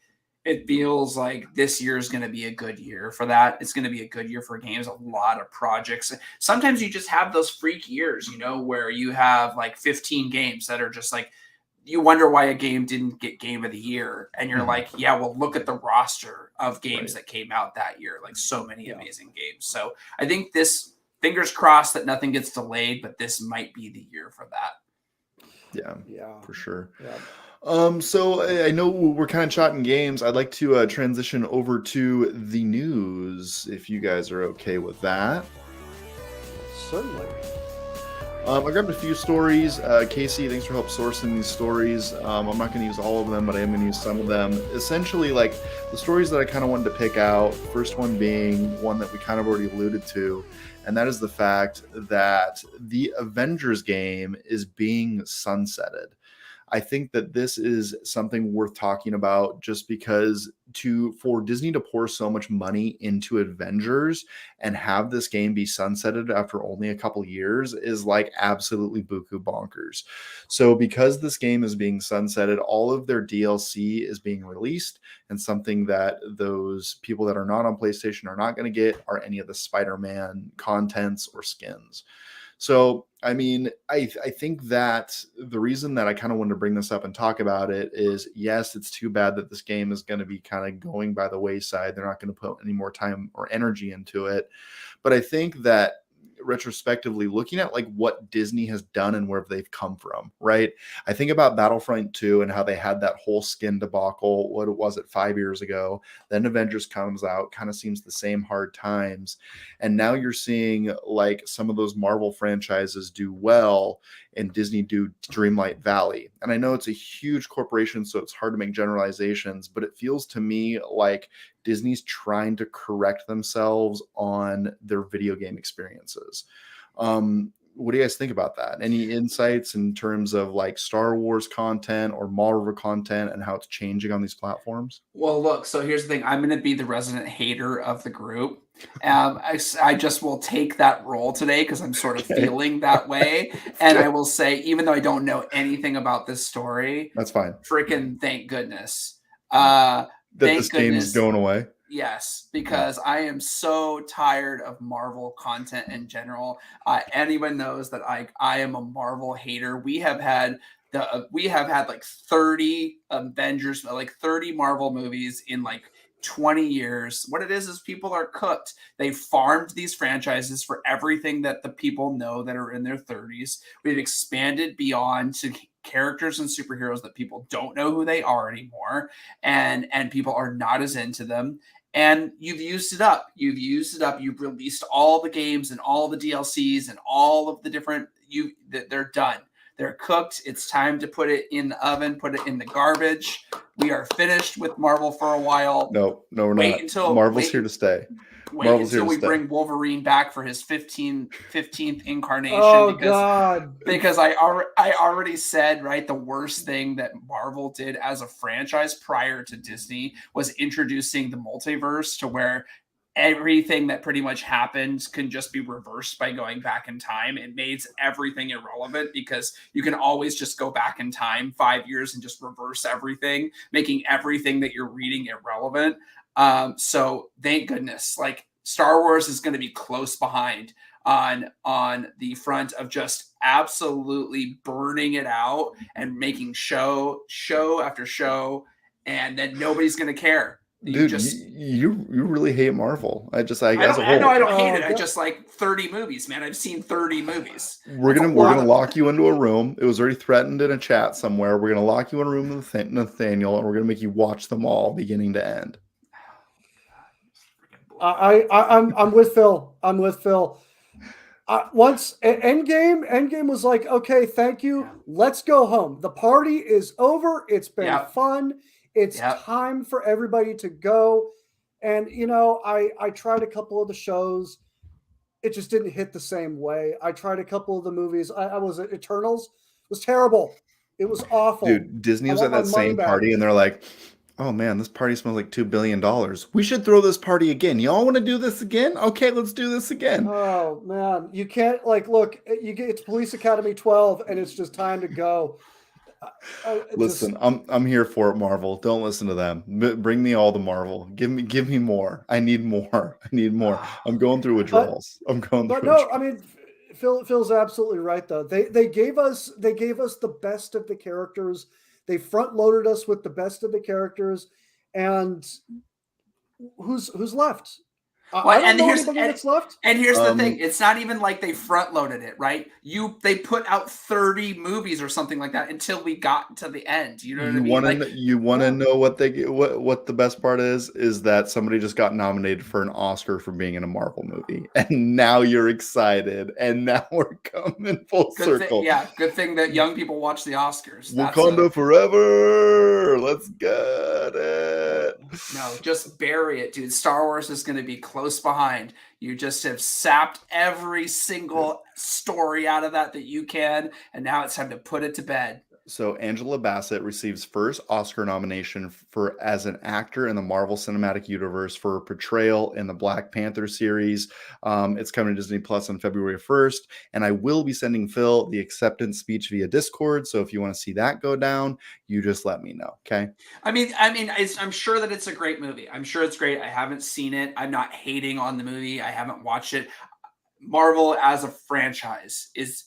this year is going to be a good year for that. It's going to be a good year for games, a lot of projects. Sometimes you just have those freak years, where you have like 15 games that are just like, you wonder why a game didn't get game of the year. And you're Mhm. like, yeah, well, look at the roster of games Right. that came out that year. Like so many Yeah. amazing games. So I think fingers crossed that nothing gets delayed, but this might be the year for that. Yeah, Yeah. for sure. Yeah. So I know we're kind of chatting games. I'd like to transition over to the news, if you guys are okay with that. Certainly. I grabbed a few stories. Casey, thanks for help sourcing these stories. I'm not going to use all of them, but I am going to use some of them. Essentially, like the stories that I kind of wanted to pick out. First one being one that we kind of already alluded to, and that is the fact that the Avengers game is being sunsetted. I think that this is something worth talking about just because for Disney to pour so much money into Avengers and have this game be sunsetted after only a couple years is like absolutely buku bonkers. So because this game is being sunsetted, all of their DLC is being released, and something that those people that are not on PlayStation are not going to get are any of the Spider-Man contents or skins. So, I mean, I think that the reason that I kind of wanted to bring this up and talk about it is, yes, it's too bad that this game is going to be kind of going by the wayside. They're not going to put any more time or energy into it. But I think that retrospectively looking at like what Disney has done and where they've come from, right? I think about Battlefront 2 and how they had that whole skin debacle. What was it, 5 years ago? Then Avengers comes out, kind of seems the same hard times. And now you're seeing like some of those Marvel franchises do well and Disney do Dreamlight Valley. And I know it's a huge corporation, so it's hard to make generalizations, but it feels to me like Disney's trying to correct themselves on their video game experiences. What do you guys think about that? Any insights in terms of like Star Wars content or Marvel content and how it's changing on these platforms? Well, look, so here's the thing. I'm going to be the resident hater of the group. I just will take that role today because I'm sort of Okay, feeling that way. And I will say, even though I don't know anything about this story, that's fine. freaking thank goodness. Uh, That this thank game's goodness. going away. Yes, Yeah. because I am so tired of Marvel content in general. Anyone knows that I am a Marvel hater. We have had like 30 Avengers, like 30 Marvel movies in like 20 years. What it is people are cooked. They farmed these franchises for everything that the people know that are in their 30s. We've expanded beyond to characters and superheroes that people don't know who they are anymore, and people are not as into them, and you've used it up. You've released all the games and all the DLCs and all of the different they're done. They're cooked. It's time to put it in the oven, put it in the garbage. We are finished with Marvel for a while. No, we're Wait not. until Marvel's wait here to stay. wait Marvel's here until to we stay. bring Wolverine back for his 15th incarnation. Oh God! Because I already said, right, the worst thing that Marvel did as a franchise prior to Disney was introducing the multiverse, to where everything that pretty much happens can just be reversed by going back in time. It makes everything irrelevant because you can always just go back in time 5 years and just reverse everything, making everything that you're reading irrelevant. So thank goodness, like Star Wars is going to be close behind on the front of just absolutely burning it out and making show after show, and then nobody's going to care. You Dude, just you really hate Marvel. I just like I as don't a I know whole. I don't hate Oh, it. I God. just like 30 movies, man. I've seen 30 movies. We're That's a gonna we're lot gonna of lock you into a room. It was already threatened in a chat somewhere. We're gonna lock you in a room with Nathaniel, and we're gonna make you watch them all, beginning to end. I'm with Phil. I'm with Phil. Once Endgame was like, okay, thank you. Yeah. Let's go home. The party is over. It's been Yep. fun. It's Yep. time for everybody to go. And I tried a couple of the shows. It just didn't hit the same way. I tried a couple of the movies. I was at Eternals. It was terrible. It was awful. Dude, Disney I was want at my that money same back. party, and they're like, "Oh man, this party smells like $2 billion. We should throw this party again. Y'all want to do this again? Okay, let's do this again." Oh man, you can't look. You get it's Police Academy 12, and it's just time to go. Listen, I'm here for it, Marvel. Don't listen to them. Bring me all the Marvel. Give me more. I need more. I need more. I'm going through But withdrawals. I'm going but through no, I withdrawals. mean, Phil's absolutely right though. They gave us the best of the characters. They front loaded us with the best of the characters, and who's left? I Well, don't know anybody that's left. and here's the thing: Um, it's not even like they front loaded it, right? They put out 30 movies or something like that until we got to the end. You know what I mean? Like, you want to Yeah. know what the best part is that somebody just got nominated for an Oscar for being in a Marvel movie, and now you're excited, and now we're coming full circle. good thing that young people watch the Oscars. Wakanda forever. Let's get it. No, just bury it, dude. Star Wars is going to be close behind. You just have sapped every single story out of that you can, and now it's time to put it to bed. So Angela Bassett receives first Oscar nomination for as an actor in the Marvel Cinematic Universe for her portrayal in the Black Panther series. It's coming to Disney Plus on February 1st, and I will be sending Phil the acceptance speech via Discord. So if you want to see that go down, you just let me know. Okay. I mean, I'm sure that it's a great movie. I'm sure it's great. I haven't seen it. I'm not hating on the movie. I haven't watched it. Marvel as a franchise is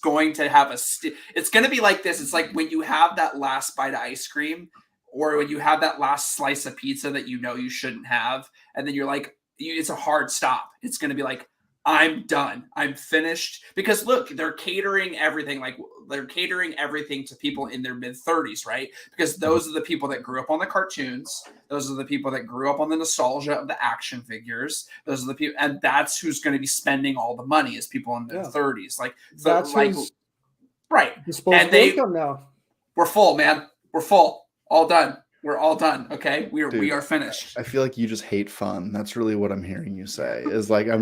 going to have it's going to be like this. It's like when you have that last bite of ice cream, or when you have that last slice of pizza that you know you shouldn't have, and then you're like, it's a hard stop. It's going to be like, I'm done. I'm finished. Because look, they're catering everything. Like, they're catering everything to people in their mid 30s, right? Because those are the people that grew up on the cartoons. Those are the people that grew up on the nostalgia of the action figures. Those are the people, and that's who's going to be spending all the money, is people in their 30s. Like, so, That's like, who's right. disposable income now. We're full, man. We're full. All done. We're all done. Okay, we Dude, are finished. I feel like you just hate fun. That's really what I'm hearing you say. Is like I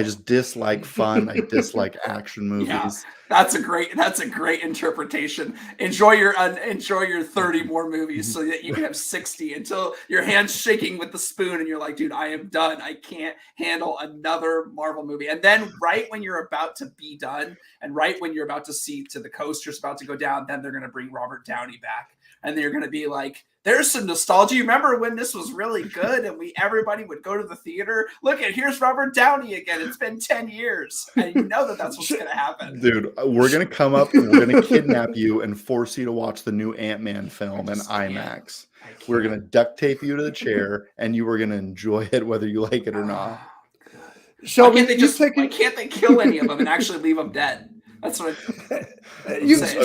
just dislike fun. I dislike action movies. Yeah, that's a great interpretation. Enjoy your 30 more movies so that you can have 60 until your hand's shaking with the spoon and you're like, dude, I am done. I can't handle another Marvel movie. And then right when you're about to be done, and right when you're about to see to the coaster's about to go down, then they're going to bring Robert Downey back, and they're going to be like, there's some nostalgia. You remember when this was really good and everybody would go to the theater? Look here's Robert Downey again. It's been 10 years. And you know that's what's going to happen. Dude, we're going to come up and we're going to kidnap you and force you to watch the new Ant-Man film in IMAX. We're going to duct tape you to the chair and you are going to enjoy it whether you like it or not. Shelby, why can't they kill any of them and actually leave them dead? That's what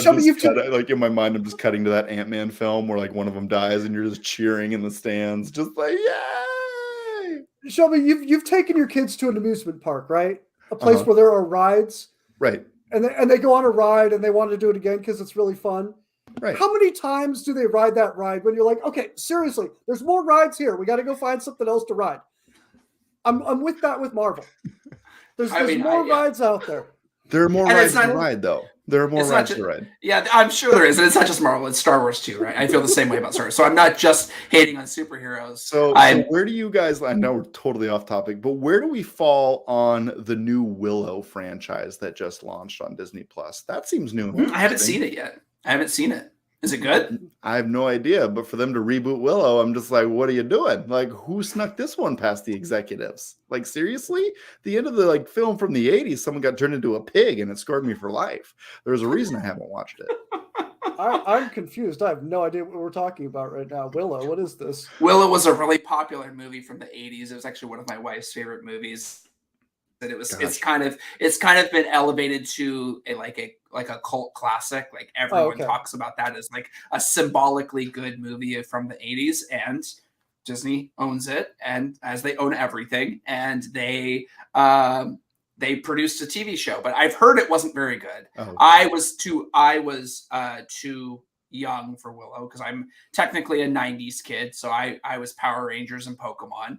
Shelby, like in my mind, I'm just cutting to that Ant-Man film where like one of them dies and you're just cheering in the stands, just like, yay! Shelby, you've taken your kids to an amusement park, right? A place where there are rides, right? And they go on a ride and they want to do it again because it's really fun. Right. How many times do they ride that ride when you're like, okay, seriously, there's more rides here. We got to go find something else to ride. I'm with that with Marvel. There's I more yeah. rides out there. There are more And rides it's to not- ride, though. There are more It's not rides just, to ride. yeah, I'm sure there is, and it's not just Marvel; it's Star Wars too, right? I feel the same way about Star Wars, so I'm not just hating on superheroes. So I'm where do you guys? I know we're totally off topic, but where do we fall on the new Willow franchise that just launched on Disney Plus? That seems new. And I haven't interesting. seen it yet. I haven't seen it. Is it good? I have no idea, but for them to reboot Willow, I'm just like, what are you doing? Like, who snuck this one past the executives? Like, seriously? The end of the film from the 80s, someone got turned into a pig and it scarred me for life. There's a reason I haven't watched it. I'm confused. I have no idea what we're talking about right now. Willow, what is this? Willow was a really popular movie from the 80s. It was actually one of my wife's favorite movies. That it's kind of been elevated to a cult classic. Like everyone talks about that as like a symbolically good movie from the 80s, and Disney owns it, and as they own everything, and they produced a TV show, but I've heard it wasn't very good. Oh, okay. I was too young for Willow because I'm technically a 90s kid, so I was Power Rangers and Pokemon.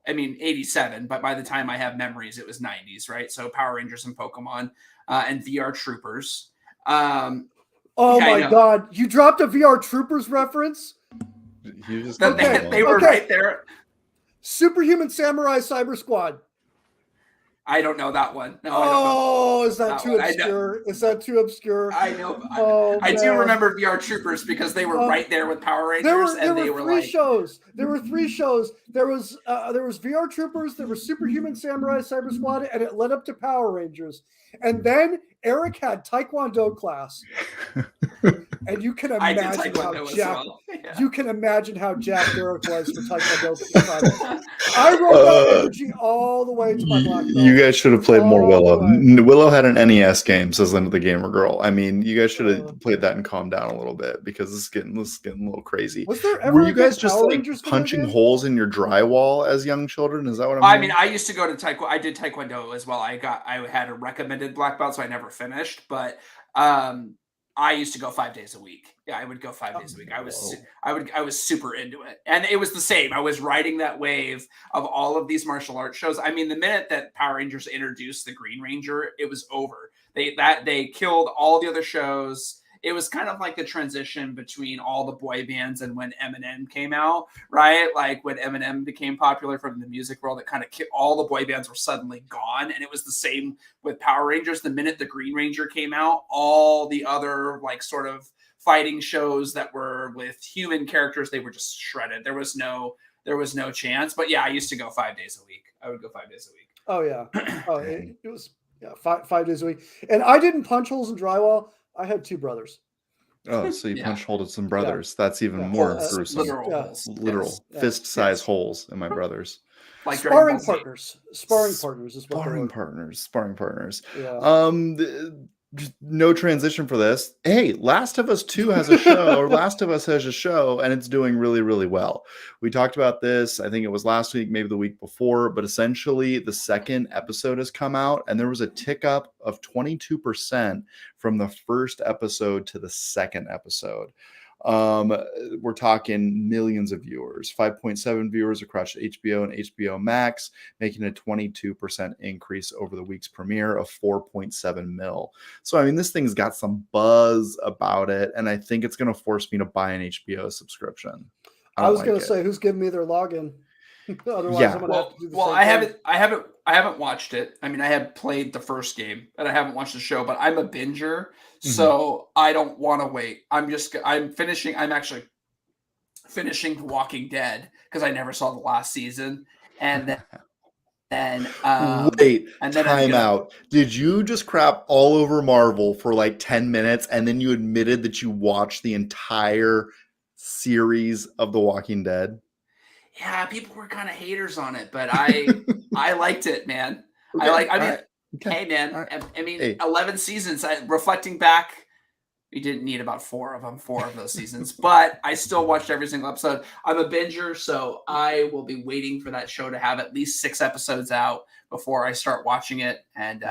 I mean, 87, but by the time I have memories, it was 90s, right? So Power Rangers and Pokemon and VR Troopers. Oh my God. You dropped a VR Troopers reference? You just they were right there. Superhuman Samurai Cyber Squad. I don't know that one. No, I don't know. Is that too one. obscure? Is that too obscure? I know. I do remember VR Troopers because they were right there with Power Rangers, there were three shows. There were three shows. There was VR Troopers. There was Superhuman Samurai Cyber Squad, and it led up to Power Rangers. And then Eric had Taekwondo class, and you can imagine you can imagine how jacked Eric was for Taekwondo. I rolled that energy all the way to my black belt. You guys should have played more Willow. Willow had an NES game, says Linda the Gamer Girl. I mean, you guys should have played that and calmed down a little bit because this is getting a little crazy. Was there ever Were you guys just like Rangers punching holes in your drywall as young children? Is that what I'm I mean, I used to go to Taekwondo. I did Taekwondo as well. I had a recommended black belt, so I never finished, but I used to go 5 days a week. Yeah, I would go 5 days a week. I was super into it. And it was the same. I was riding that wave of all of these martial arts shows. I mean, the minute that Power Rangers introduced the Green Ranger, it was over. They killed all the other shows. It was kind of like the transition between all the boy bands and when Eminem came out, right? Like when Eminem became popular from the music world, it kind of all the boy bands were suddenly gone. And it was the same with Power Rangers. The minute the Green Ranger came out, all the other like sort of fighting shows that were with human characters, they were just shredded. There was no chance. But yeah, I used to go 5 days a week. I would go 5 days a week. Oh yeah. Oh, it was 5 days a week. And I didn't punch holes in drywall. I had two brothers. Oh, so you punch holes at some brothers. Yeah. That's even more gruesome. Literal fist-size holes in my brothers. Like sparring partners. Sparring partners is what Sparring partners. Yeah. No transition for this. Hey, Last of Us 2 has a show, or Last of Us has a show, and it's doing really, really well. We talked about this, I think it was last week, maybe the week before, but essentially the second episode has come out, and there was a tick up of 22% from the first episode to the second episode. We're talking millions of viewers, 5.7 viewers across HBO and HBO Max, making a 22% increase over the week's premiere of 4.7 mil. So, I mean, this thing's got some buzz about it, and I think it's going to force me to buy an HBO subscription. I was going to say, who's giving me their login? Otherwise, I'm going to have to do the same thing. I haven't watched it. I mean, I have played the first game, and I haven't watched the show. But I'm a binger, so I don't want to wait. I'm actually finishing The Walking Dead because I never saw the last season, and then wait, time out. Did you just crap all over Marvel for like 10 minutes, and then you admitted that you watched the entire series of The Walking Dead? Yeah, people were kind of haters on it, but I liked it, man. Okay. Hey, man. I mean, 11 seasons. Reflecting back, we didn't need about 4 of those seasons, but I still watched every single episode. I'm a binger, so I will be waiting for that show to have at least 6 episodes out before I start watching it. And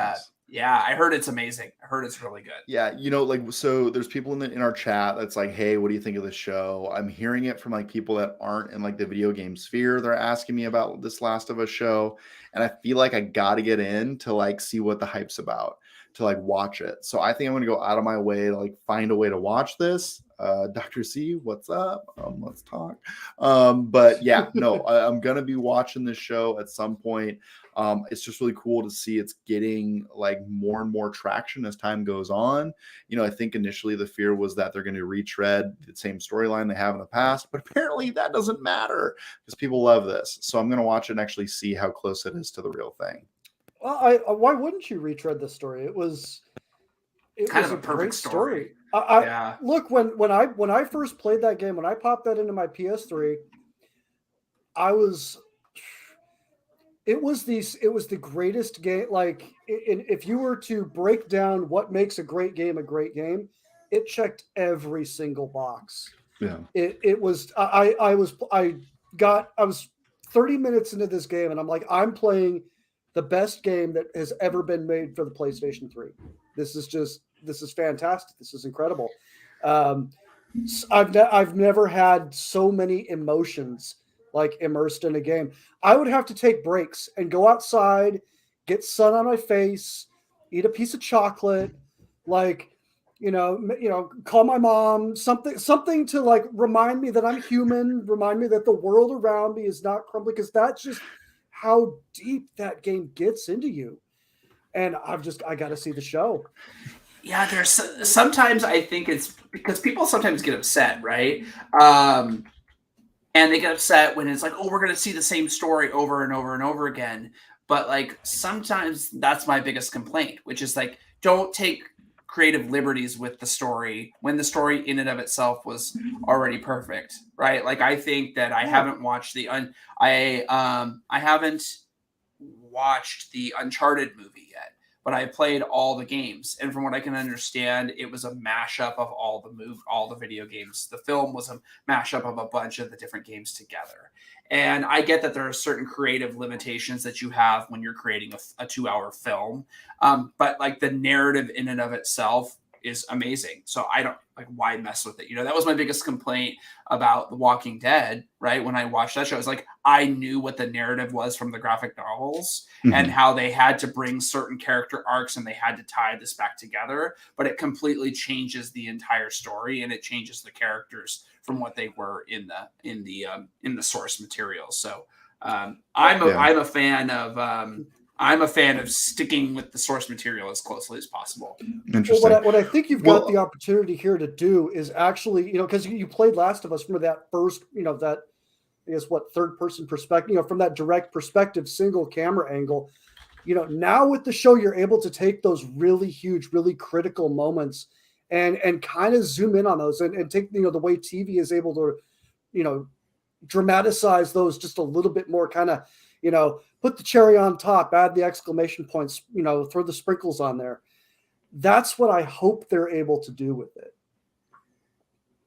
Yeah, I heard it's amazing. I heard it's really good. Yeah, like, so there's people in our chat that's like, "Hey, what do you think of the show?" I'm hearing it from like people that aren't in like the video game sphere. They're asking me about this Last of Us show, and I feel like I got to get in to like see what the hype's about, to like watch it. So I think I'm going to go out of my way to like find a way to watch this. Dr. C, what's up? Let's talk. But yeah, no, I'm going to be watching this show at some point. It's just really cool to see it's getting like more and more traction as time goes on. I think initially the fear was that they're going to retread the same storyline they have in the past, but apparently that doesn't matter because people love this. So I'm going to watch it and actually see how close it is to the real thing. Well, why wouldn't you retread the story? It was Kind of a a perfect great story. Yeah. Look, when I first played that game, when I popped that into my PS3, I was it was the greatest game. Like, if you were to break down what makes a great game, it checked every single box. Yeah. It was I was 30 minutes into this game and I'm like, I'm playing the best game that has ever been made for the PlayStation 3. This is fantastic. This is incredible. Um, I've never had so many emotions like immersed in a game. I would have to take breaks and go outside, get sun on my face, eat a piece of chocolate, like, call my mom, something to like remind me that I'm human, remind me that the world around me is not crumbling, because that's just how deep that game gets into you. And I got to see the show. Yeah, there's sometimes I think it's because people sometimes get upset, right? And they get upset when it's like, oh, we're going to see the same story over and over and over again. But like sometimes that's my biggest complaint, which is like, don't take creative liberties with the story when the story in and of itself was already perfect, right? Like I think that I haven't watched I haven't watched the Uncharted movie yet, but I played all the games, and from what I can understand, it was a mashup of all the video games. The film was a mashup of a bunch of the different games together. And I get that there are certain creative limitations that you have when you're creating a 2-hour film, but like the narrative in and of itself is amazing. So I don't like why mess with it. That was my biggest complaint about The Walking Dead, right? When I watched that show, it's like I knew what the narrative was from the graphic novels and how they had to bring certain character arcs and they had to tie this back together, but it completely changes the entire story and it changes the characters from what they were in the source material. So I'm a fan of sticking with the source material as closely as possible. Interesting. Well, what I think you've got the opportunity here to do is actually, because you played Last of Us from that first, that, I guess, third person perspective, from that direct perspective, single camera angle. Now with the show, you're able to take those really huge, really critical moments and kind of zoom in on those and take, the way TV is able to, dramatize those just a little bit more, kind of, put the cherry on top, add the exclamation points, throw the sprinkles on there. That's what I hope they're able to do with it.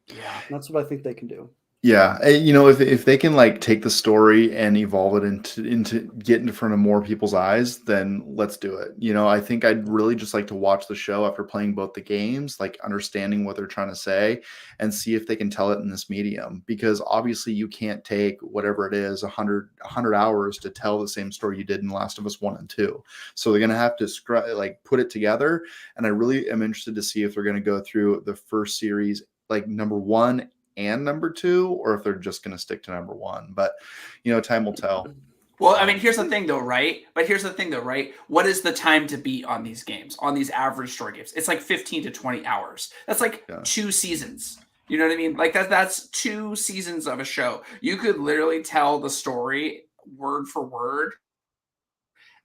Yeah. That's what I think they can do. Yeah, if they can like take the story and evolve it into get in front of more people's eyes, then let's do it. I think I'd really just like to watch the show after playing both the games, like understanding what they're trying to say and see if they can tell it in this medium, because obviously you can't take whatever it is 100 hours to tell the same story you did in Last of Us 1 and 2. So they're going to have to put it together, and I really am interested to see if they're going to go through the first series like number 1 and number 2, or if they're just going to stick to number 1. But time will tell. Well, I mean, here's the thing though, right? What is the time to beat on these games, on these average story games? It's like 15 to 20 hours. That's like 2 seasons. You know what I mean? Like that's 2 seasons of a show. You could literally tell the story word for word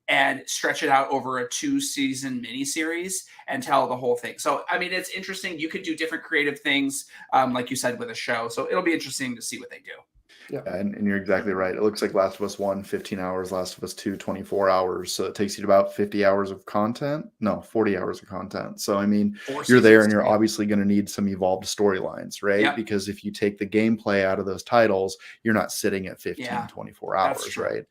and stretch it out over a 2-season miniseries and tell the whole thing. So, I mean, it's interesting. You could do different creative things, like you said, with a show. So it'll be interesting to see what they do. Yeah. And you're exactly right. It looks like Last of Us 1, 15 hours, Last of Us 2, 24 hours. So it takes you to about 50 hours of content. No, 40 hours of content. So, I mean, 4 you're there seasons and to you're go. obviously going to need some evolved storylines, right? Yep. Because if you take the gameplay out of those titles, you're not sitting at 15, Yeah, 24 that's hours, true. right?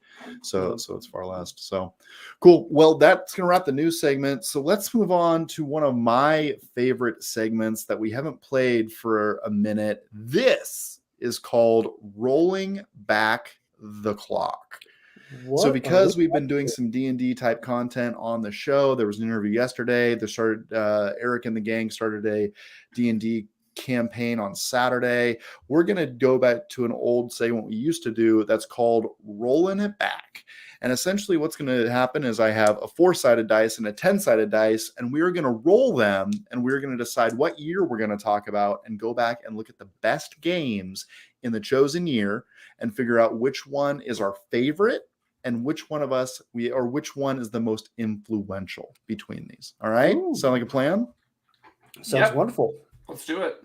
So, Yeah. so it's far less. So cool. Well, that's going to wrap the news segment. So let's move on to one of my favorite segments that we haven't played for a minute. This is called Rolling Back the Clock. What So are because we we've been up doing to? some D&D type content on the show, there was an interview yesterday. Eric and the gang started a D&D campaign on Saturday. We're going to go back to an old segment we used to do that's called Rolling It Back. And essentially what's going to happen is I have a 4-sided dice and a 10-sided dice, and we're going to roll them, and we're going to decide what year we're going to talk about and go back and look at the best games in the chosen year and figure out which one is our favorite and which one is the most influential between these. All right? Ooh. Sound like a plan? Sounds Yep. wonderful. Let's do it.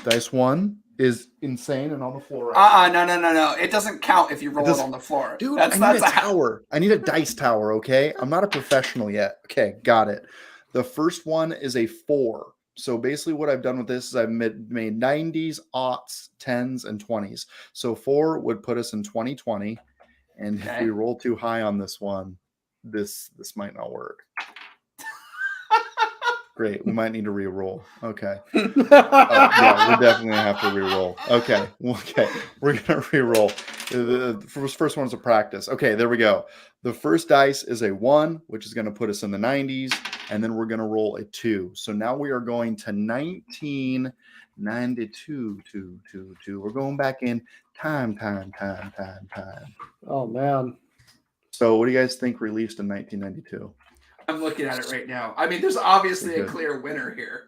Dice 1 is insane and on the floor right now. No. It doesn't count if you roll it doesn't- on the floor. Dude, I need a tower. I need a dice tower, okay? I'm not a professional yet. Okay, got it. The first one is a 4. So basically what I've done with this is I've made 90s, aughts, 10s, and 20s. So 4 would put us in 2020. And if Okay. we roll too high on this one, this might not work. Great. We might need to re-roll. Okay. Yeah, we're definitely gonna have to re-roll. Okay. We're gonna re-roll. The first one's a practice. Okay, there we go. The first dice is a 1, which is gonna put us in the 90s, and then we're gonna roll a 2. So now we are going to 1992. We're going back in time. Oh man. So what do you guys think released in 1992? I'm looking at it right now. I mean, there's obviously a Good. clear winner here.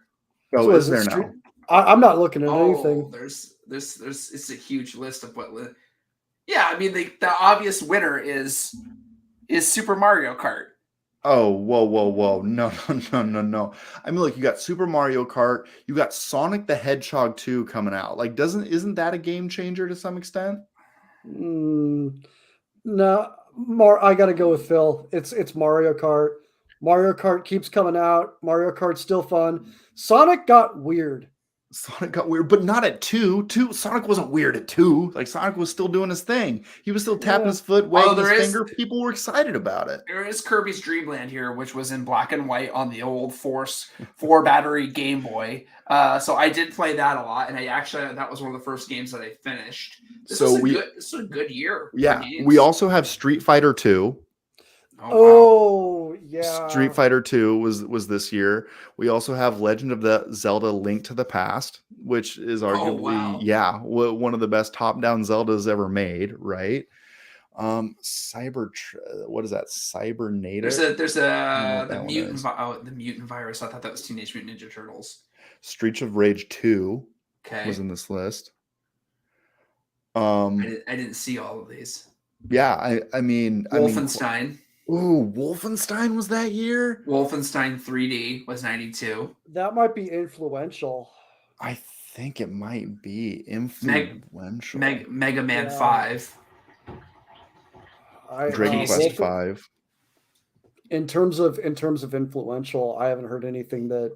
Oh, So is is it there Street- now? I'm not looking at Oh, anything. there's it's a huge list of what. Yeah, I mean the obvious winner is Super Mario Kart. Oh, whoa. No. I mean, look, you got Super Mario Kart, you got Sonic the Hedgehog 2 coming out. Like, isn't that a game changer to some extent? No, I got to go with Phil. It's Mario Kart. Mario Kart keeps coming out. Mario Kart's still fun. Sonic got weird. Sonic got weird, but not at 2. Sonic wasn't weird at 2. Like, Sonic was still doing his thing. He was still tapping his foot, wagging his finger. People were excited about it. There is Kirby's Dream Land here, which was in black and white on the old 4 battery Game Boy. So I did play that a lot, and that was one of the first games that I finished. This is a good year. Yeah, we also have Street Fighter 2. Oh, yeah. Street Fighter 2 was this year. We also have Legend of the Zelda Link to the Past, which is arguably one of the best top-down Zeldas ever made, right? What is that? Cybernator? There's the mutant virus. I thought that was Teenage Mutant Ninja Turtles. Streets of Rage 2 was in this list. I didn't see all of these. Yeah, I mean Wolfenstein. Wolfenstein was that year? Wolfenstein 3D was 92. That might be influential. I think it might be influential. Mega Man 5. Dragon Quest 5. In terms of influential, I haven't heard anything that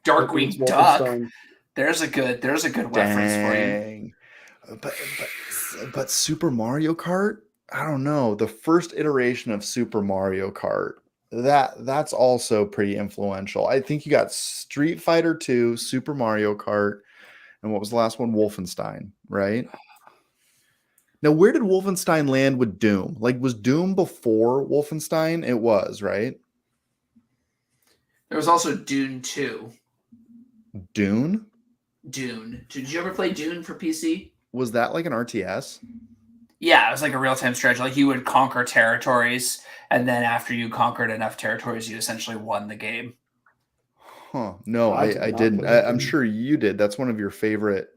Darkwing Duck. There's a good reference for you. But Super Mario Kart, I don't know. The first iteration of Super Mario Kart, that's also pretty influential. I think you got Street Fighter 2, Super Mario Kart, and what was the last one? Wolfenstein, right? Now, where did Wolfenstein land with Doom? Like, was Doom before Wolfenstein? It was, right? There was also Dune 2. Dune? Dune. Did you ever play Dune for PC? Was that like an RTS? Yeah, it was like a real-time strategy. Like, you would conquer territories, and then after you conquered enough territories, you essentially won the game. Huh. No, I didn't. I'm sure you did. That's one of your favorite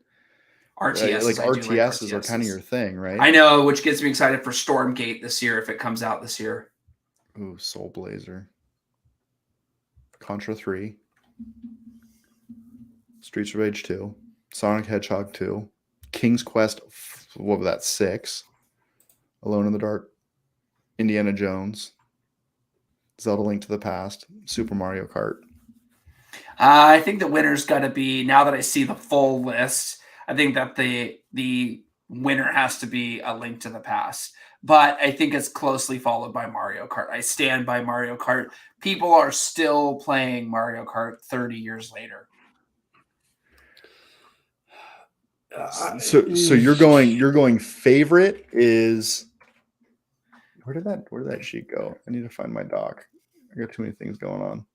RTSs. Like RTSs are kind of your thing, right? I know, which gets me excited for Stormgate this year if it comes out this year. Ooh, Soul Blazer. Contra 3. Streets of Rage 2. Sonic Hedgehog 2. King's Quest what was that, 6? Alone in the Dark, Indiana Jones, Zelda Link to the Past, Super Mario Kart. I think the winner's got to be, now that I see the full list, I think that the winner has to be A Link to the Past. But I think it's closely followed by Mario Kart. I stand by Mario Kart. People are still playing Mario Kart 30 years later. So you're going favorite is, where did that sheet go? I need to find my doc. I got too many things going on.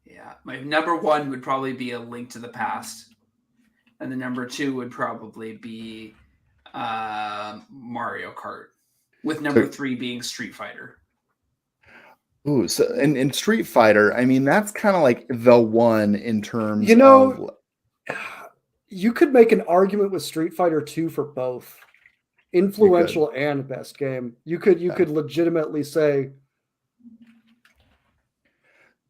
Yeah, my number 1 would probably be A Link to the Past, and the number 2 would probably be Mario Kart, with number 3 being Street Fighter. Ooh, so in Street Fighter, I mean, that's kind of like the one in terms You of. you could make an argument with Street Fighter 2 for both influential and best game. You could legitimately say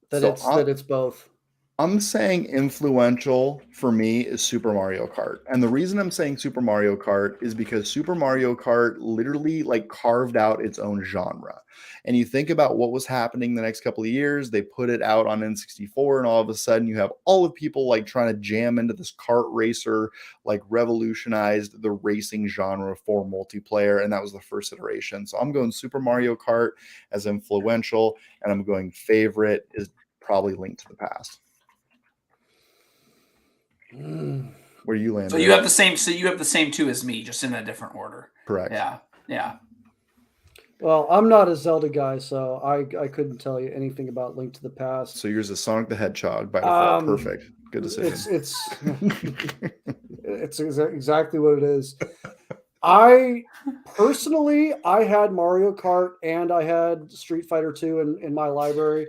that it's both. I'm saying influential for me is Super Mario Kart. And the reason I'm saying Super Mario Kart is because Super Mario Kart literally like carved out its own genre. And you think about what was happening the next couple of years, they put it out on N64, and all of a sudden you have all of people like trying to jam into this kart racer, like revolutionized the racing genre for multiplayer. And that was the first iteration. So I'm going Super Mario Kart as influential, and I'm going favorite is probably Link to the Past. Where you land? So you have the same. So you have the same 2 as me, just in a different order. Correct. Yeah. Well, I'm not a Zelda guy, so I couldn't tell you anything about Link to the Past. So yours is Sonic the Hedgehog by default. Perfect. Good decision. It's exactly what it is. I personally, I had Mario Kart and I had Street Fighter 2 in my library.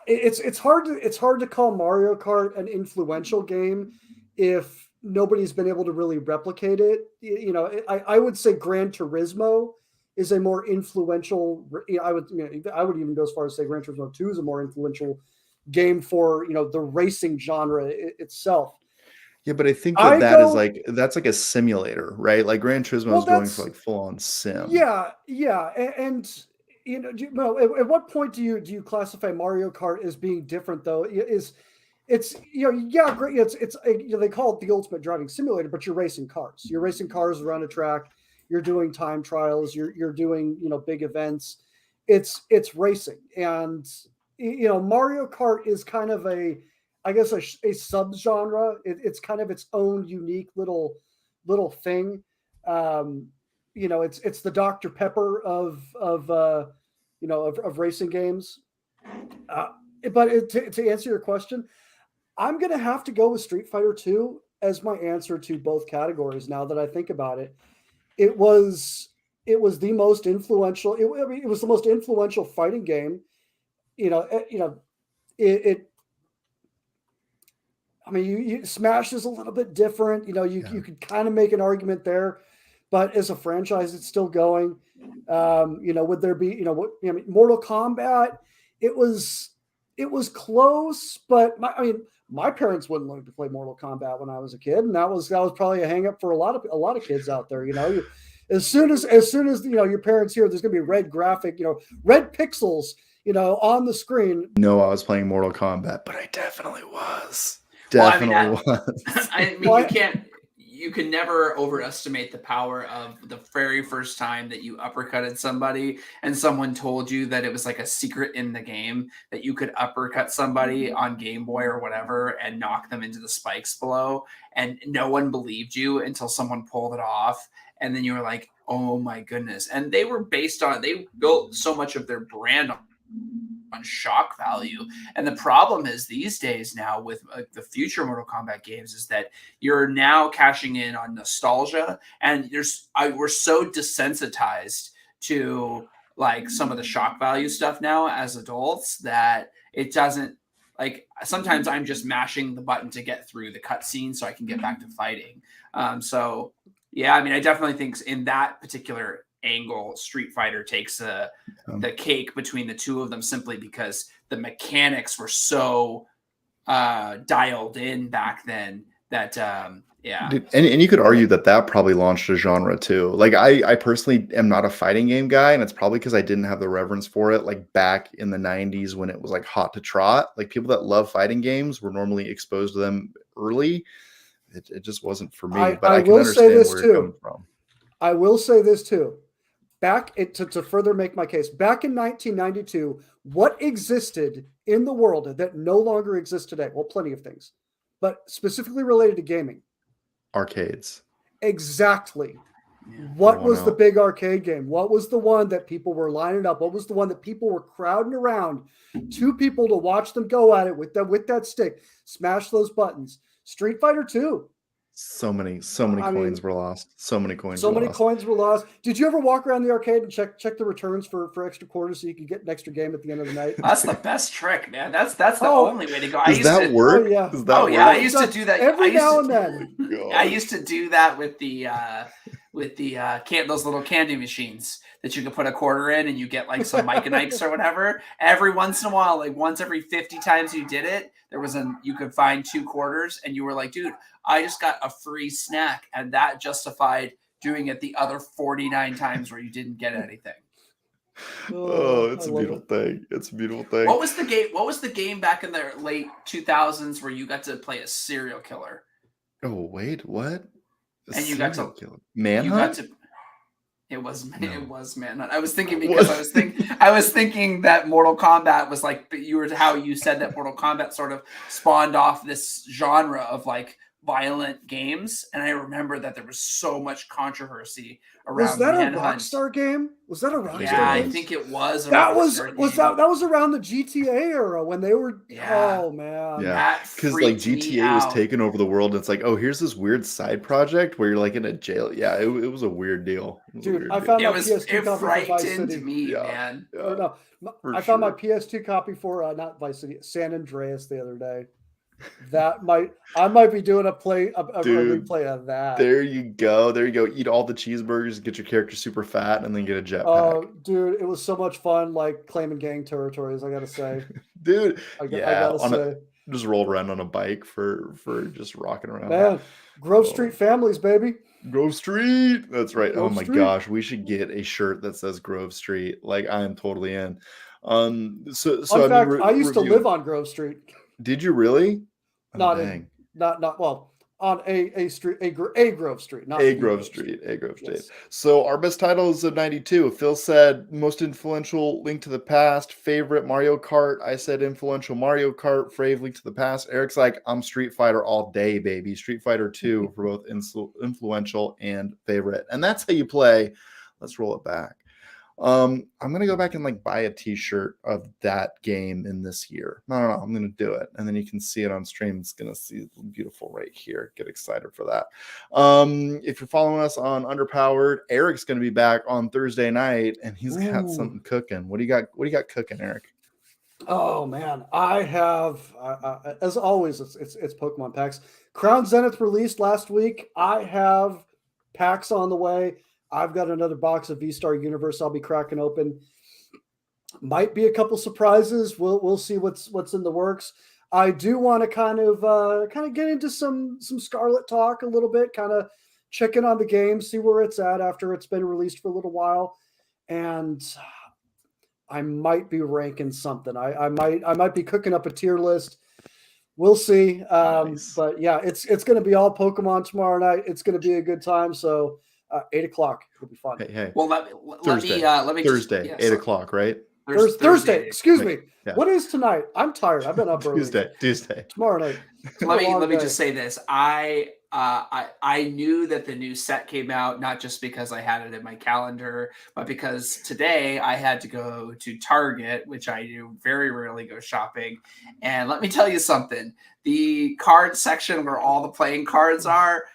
It's hard to call Mario Kart an influential game if nobody's been able to really replicate it. You know, I would say Gran Turismo is a more influential. I would even go as far as say Gran Turismo 2 is a more influential game for the racing genre itself. Yeah, but I think that's like a simulator, right? Like Gran Turismo is going for like full on sim. Yeah, and at what point do you classify Mario Kart as being different though? It's great. It's they call it the ultimate driving simulator, but you're racing cars. You're racing cars around a track. You're doing time trials. You're doing big events. It's racing, and Mario Kart is kind of a subgenre. It's kind of its own unique little thing. It's the Dr. Pepper of racing games. But to answer your question, I'm going to have to go with Street Fighter 2 as my answer to both categories. Now that I think about it, it was the most influential. It was the most influential fighting game. Smash is a little bit different. You could kind of make an argument there, but as a franchise, it's still going. Would there be, Mortal Kombat? It was close, but my parents wouldn't let me play Mortal Kombat when I was a kid, and that was probably a hang up for a lot of kids out there. As soon as your parents hear there's going to be red graphic, red pixels, on the screen. No, I was playing Mortal Kombat, but I definitely was. You can never overestimate the power of the very first time that you uppercutted somebody and someone told you that it was like a secret in the game that you could uppercut somebody on Game Boy or whatever and knock them into the spikes below. And no one believed you until someone pulled it off. And then you were like, oh my goodness. And they built so much of their brand on shock value. And the problem is these days now with the future Mortal Kombat games is that you're now cashing in on nostalgia, and we're so desensitized to like some of the shock value stuff now as adults that it doesn't, like, sometimes I'm just mashing the button to get through the cutscene so I can get back to fighting. So yeah, I definitely think in that particular angle, Street Fighter takes the cake between the two of them, simply because the mechanics were so dialed in back then. That yeah. Dude, and you could argue that that probably launched a genre too. Like I personally am not a fighting game guy, and it's probably because I didn't have the reverence for it like back in the 90s when it was like hot to trot. Like people that love fighting games were normally exposed to them early. It just wasn't for me, but I I can will say understand this where you're coming too. from. I will say this too. To further make my case, back in 1992, what existed in the world that no longer exists today? Well, plenty of things, but specifically related to gaming. Arcades. Exactly. Yeah. What One was the out. big arcade game? What was the one that people were lining up? What was the one that people were crowding around? Two people to watch them go at it with that stick, smash those buttons. Street Fighter 2. So many I coins mean, were lost. So many coins so were many lost. coins were lost. Did you ever walk around the arcade and check the returns for extra quarters so you could get an extra game at the end of the night? That's the best trick, man. That's the Oh, only way to go. I Does used that to. work? yeah. Does Oh that yeah, I work? used to do that. I every used now to. and then. I used to do that with the those little candy machines that you could put a quarter in and you get like some Mike and Ike's or whatever. Every once in a while, like once every 50 times you did it, you could find 2 quarters and you were like, dude, I just got a free snack, and that justified doing it the other 49 times where you didn't get anything. Oh, I it's a love beautiful it. thing. It's a beautiful thing. What was the game back in the late 2000s where you got to play a serial killer? Oh, wait, what? A And you got serial to killer. you got Manhunt? to it was No. Manhunt. I was thinking because What? I was thinking that Mortal Kombat was like how you said that Mortal Kombat sort of spawned off this genre of like violent games, and I remember that there was so much controversy Was around that a Manhunt. Rockstar game? Was that a I think Rockstar it Yeah, I game? was. think it was a That was Rockstar was game. that was around the GTA era when they were. Yeah, Oh man. Yeah, that because like freaked me GTA was out. taking over the world. And it's like, oh, here's this weird side project where you're like in a jail. Yeah, it was a weird deal. It was a Dude, weird I deal. found my PS2 It copy for Vice frightened City. me, Yeah, man. Or yeah, no, for I found my sure. PS2 copy for not Vice City, San Andreas the other day. I might be doing a Dude, replay of that. there you go. There you go. Eat all the cheeseburgers, get your character super fat, and then get a jetpack. Dude, it was so much fun, like claiming gang territories. I gotta say, Dude, I yeah, gotta say, just roll around on a bike for just rocking around. man, Grove Oh, Street families, baby, Grove Street. That's right. Oh Grove my Street. gosh, we should get a shirt that says Grove Street. Like I am totally in. So Fun I mean, fact: I used to live review. on Grove Street, Did you really? Oh not in, dang. not well on a street, a Grove Street, not A the Grove Grove Street, Street. A Grove Street. Yes. So our best titles of 92. Phil said most influential Link to the Past, favorite Mario Kart. I said influential Mario Kart, Frave Link to the Past. Eric's like, I'm Street Fighter all day, baby. Street Fighter 2 for both influential and favorite. And that's how you play. Let's roll it back. I'm gonna go back and like buy a t-shirt of that game in this year. No, I'm gonna do it, and then you can see it on stream. It's gonna see beautiful right here. Get excited for that. If you're following us on Underpowered, Eric's gonna be back on Thursday night, and he's got Ooh. something cooking. What do you got cooking, Eric? Oh man, I have as always. It's Pokemon packs. Crown Zenith released last week. I have packs on the way. I've got another box of V-Star Universe I'll be cracking open. Might be a couple surprises. We'll see what's in the works. I do want to kind of get into some Scarlet talk a little bit, kind of check in on the game, see where it's at after it's been released for a little while, and I might be ranking something. I might be cooking up a tier list. We'll see. Nice. But yeah, it's going to be all Pokemon tomorrow night. It's going to be a good time. So 8 o'clock will be fun. Hey. Well, let Thursday. me Thursday, just, 8 o'clock, right? Thursday. Excuse me. Yeah. What is tonight? I'm tired. I've been up early. Tuesday. Tomorrow night. Let me just say this. I knew that the new set came out not just because I had it in my calendar, but because today I had to go to Target, which I do very rarely go shopping. And let me tell you something: the card section where all the playing cards are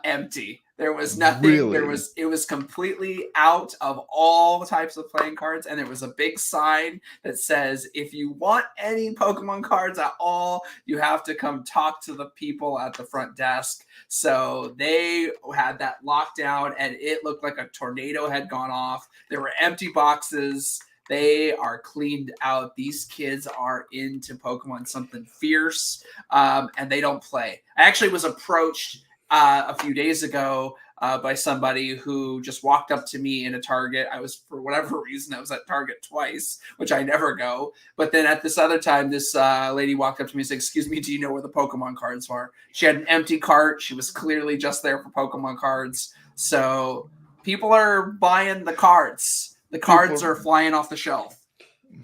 empty. There was nothing. Really? It was completely out of all types of playing cards, and there was a big sign that says, "If you want any Pokemon cards at all, you have to come talk to the people at the front desk." So they had that lockdown, and it looked like a tornado had gone off. There were empty boxes. They are cleaned out. These kids are into Pokemon something fierce, and they don't play. I actually was approached a few days ago by somebody who just walked up to me in a Target. For whatever reason, I was at Target twice, which I never go. But then at this other time, this lady walked up to me and said, "Excuse me, do you know where the Pokemon cards are?" She had an empty cart. She was clearly just there for Pokemon cards. So people are buying the cards. The cards are flying off the shelf.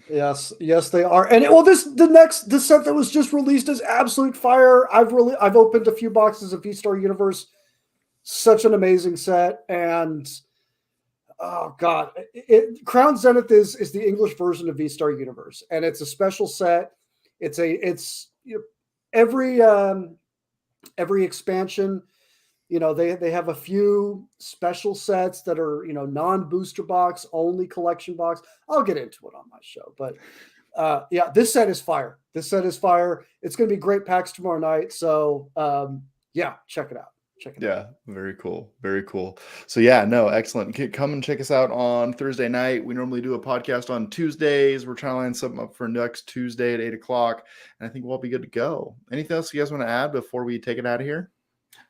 Yes, they are. And the set that was just released is absolute fire. I've opened a few boxes of V-Star Universe. Such an amazing set, and oh god, Crown Zenith is the English version of V-Star Universe, and it's a special set. Every expansion, they have a few special sets that are non-booster box, only collection box. I'll get into it on my show, but this set is fire. It's going to be great packs tomorrow night, so check it out. Yeah, very cool. Very cool. So yeah, no, excellent. Come and check us out on Thursday night. We normally do a podcast on Tuesdays. We're trying to line something up for next Tuesday at 8:00, and I think we'll all be good to go. Anything else you guys want to add before we take it out of here?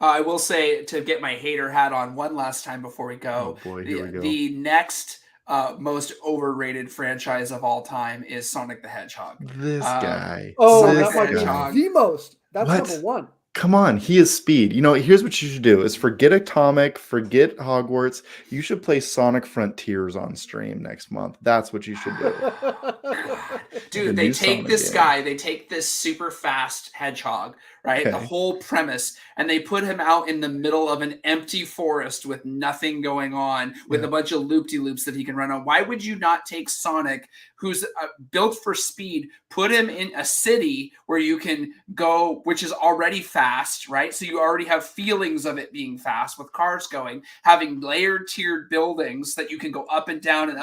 I will say, to get my hater hat on one last time before we go, Oh boy, here we go. The next most overrated franchise of all time is Sonic the Hedgehog. This guy. Oh, Sonic that might be the most. That's What? number one. Come on, he is speed. Here's what you should do is forget Atomic, forget Hogwarts. You should play Sonic Frontiers on stream next month. That's what you should do. Dude, they take this guy, they take this super fast hedgehog, right? Okay. The whole premise, and they put him out in the middle of an empty forest with nothing going on, with a bunch of loop-de-loops that he can run on. Why would you not take Sonic, who's built for speed, put him in a city where you can go, which is already fast, right? So you already have feelings of it being fast with cars going, having layered tiered buildings that you can go up and down,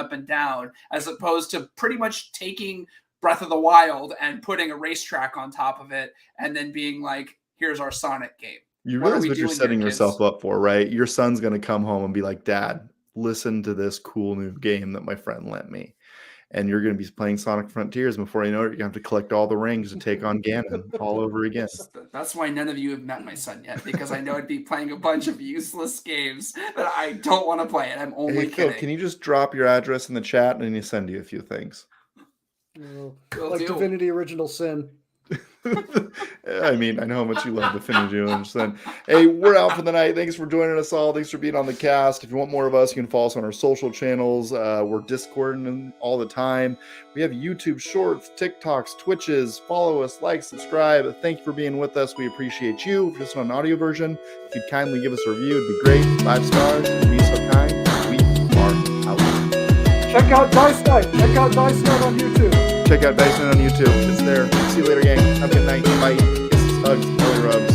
as opposed to pretty much taking Breath of the Wild and putting a racetrack on top of it and then being like, here's our Sonic game. You What are realize we what you're doing setting here, yourself kids? up for, right? Your son's going to come home and be like, "Dad, listen to this cool new game that my friend lent me." And you're going to be playing Sonic Frontiers. Before you know it, you're going to have to collect all the rings to take on Ganon all over again. That's why none of you have met my son yet, because I know I'd be playing a bunch of useless games that I don't want to play, and I'm only Hey, Phil, kidding. can you just drop your address in the chat and then send you a few things? Will Like do. Divinity Original Sin. I mean, I know how much you love Definitive Union. Hey, we're out for the night. Thanks for joining us all. Thanks for being on the cast. If you want more of us, you can follow us on our social channels. We're Discording all the time. We have YouTube Shorts, TikToks, Twitches. Follow us, like, subscribe. Thank you for being with us. We appreciate you. If you're just on an audio version, if you'd kindly give us a review, it'd be great. 5 stars. Be so kind. We are out. Check out Dice Night. Check out Dice Night on YouTube. Check out Dyson on YouTube. It's there. See you later, gang. Have a good night. Bye. Kisses, hugs, belly rubs.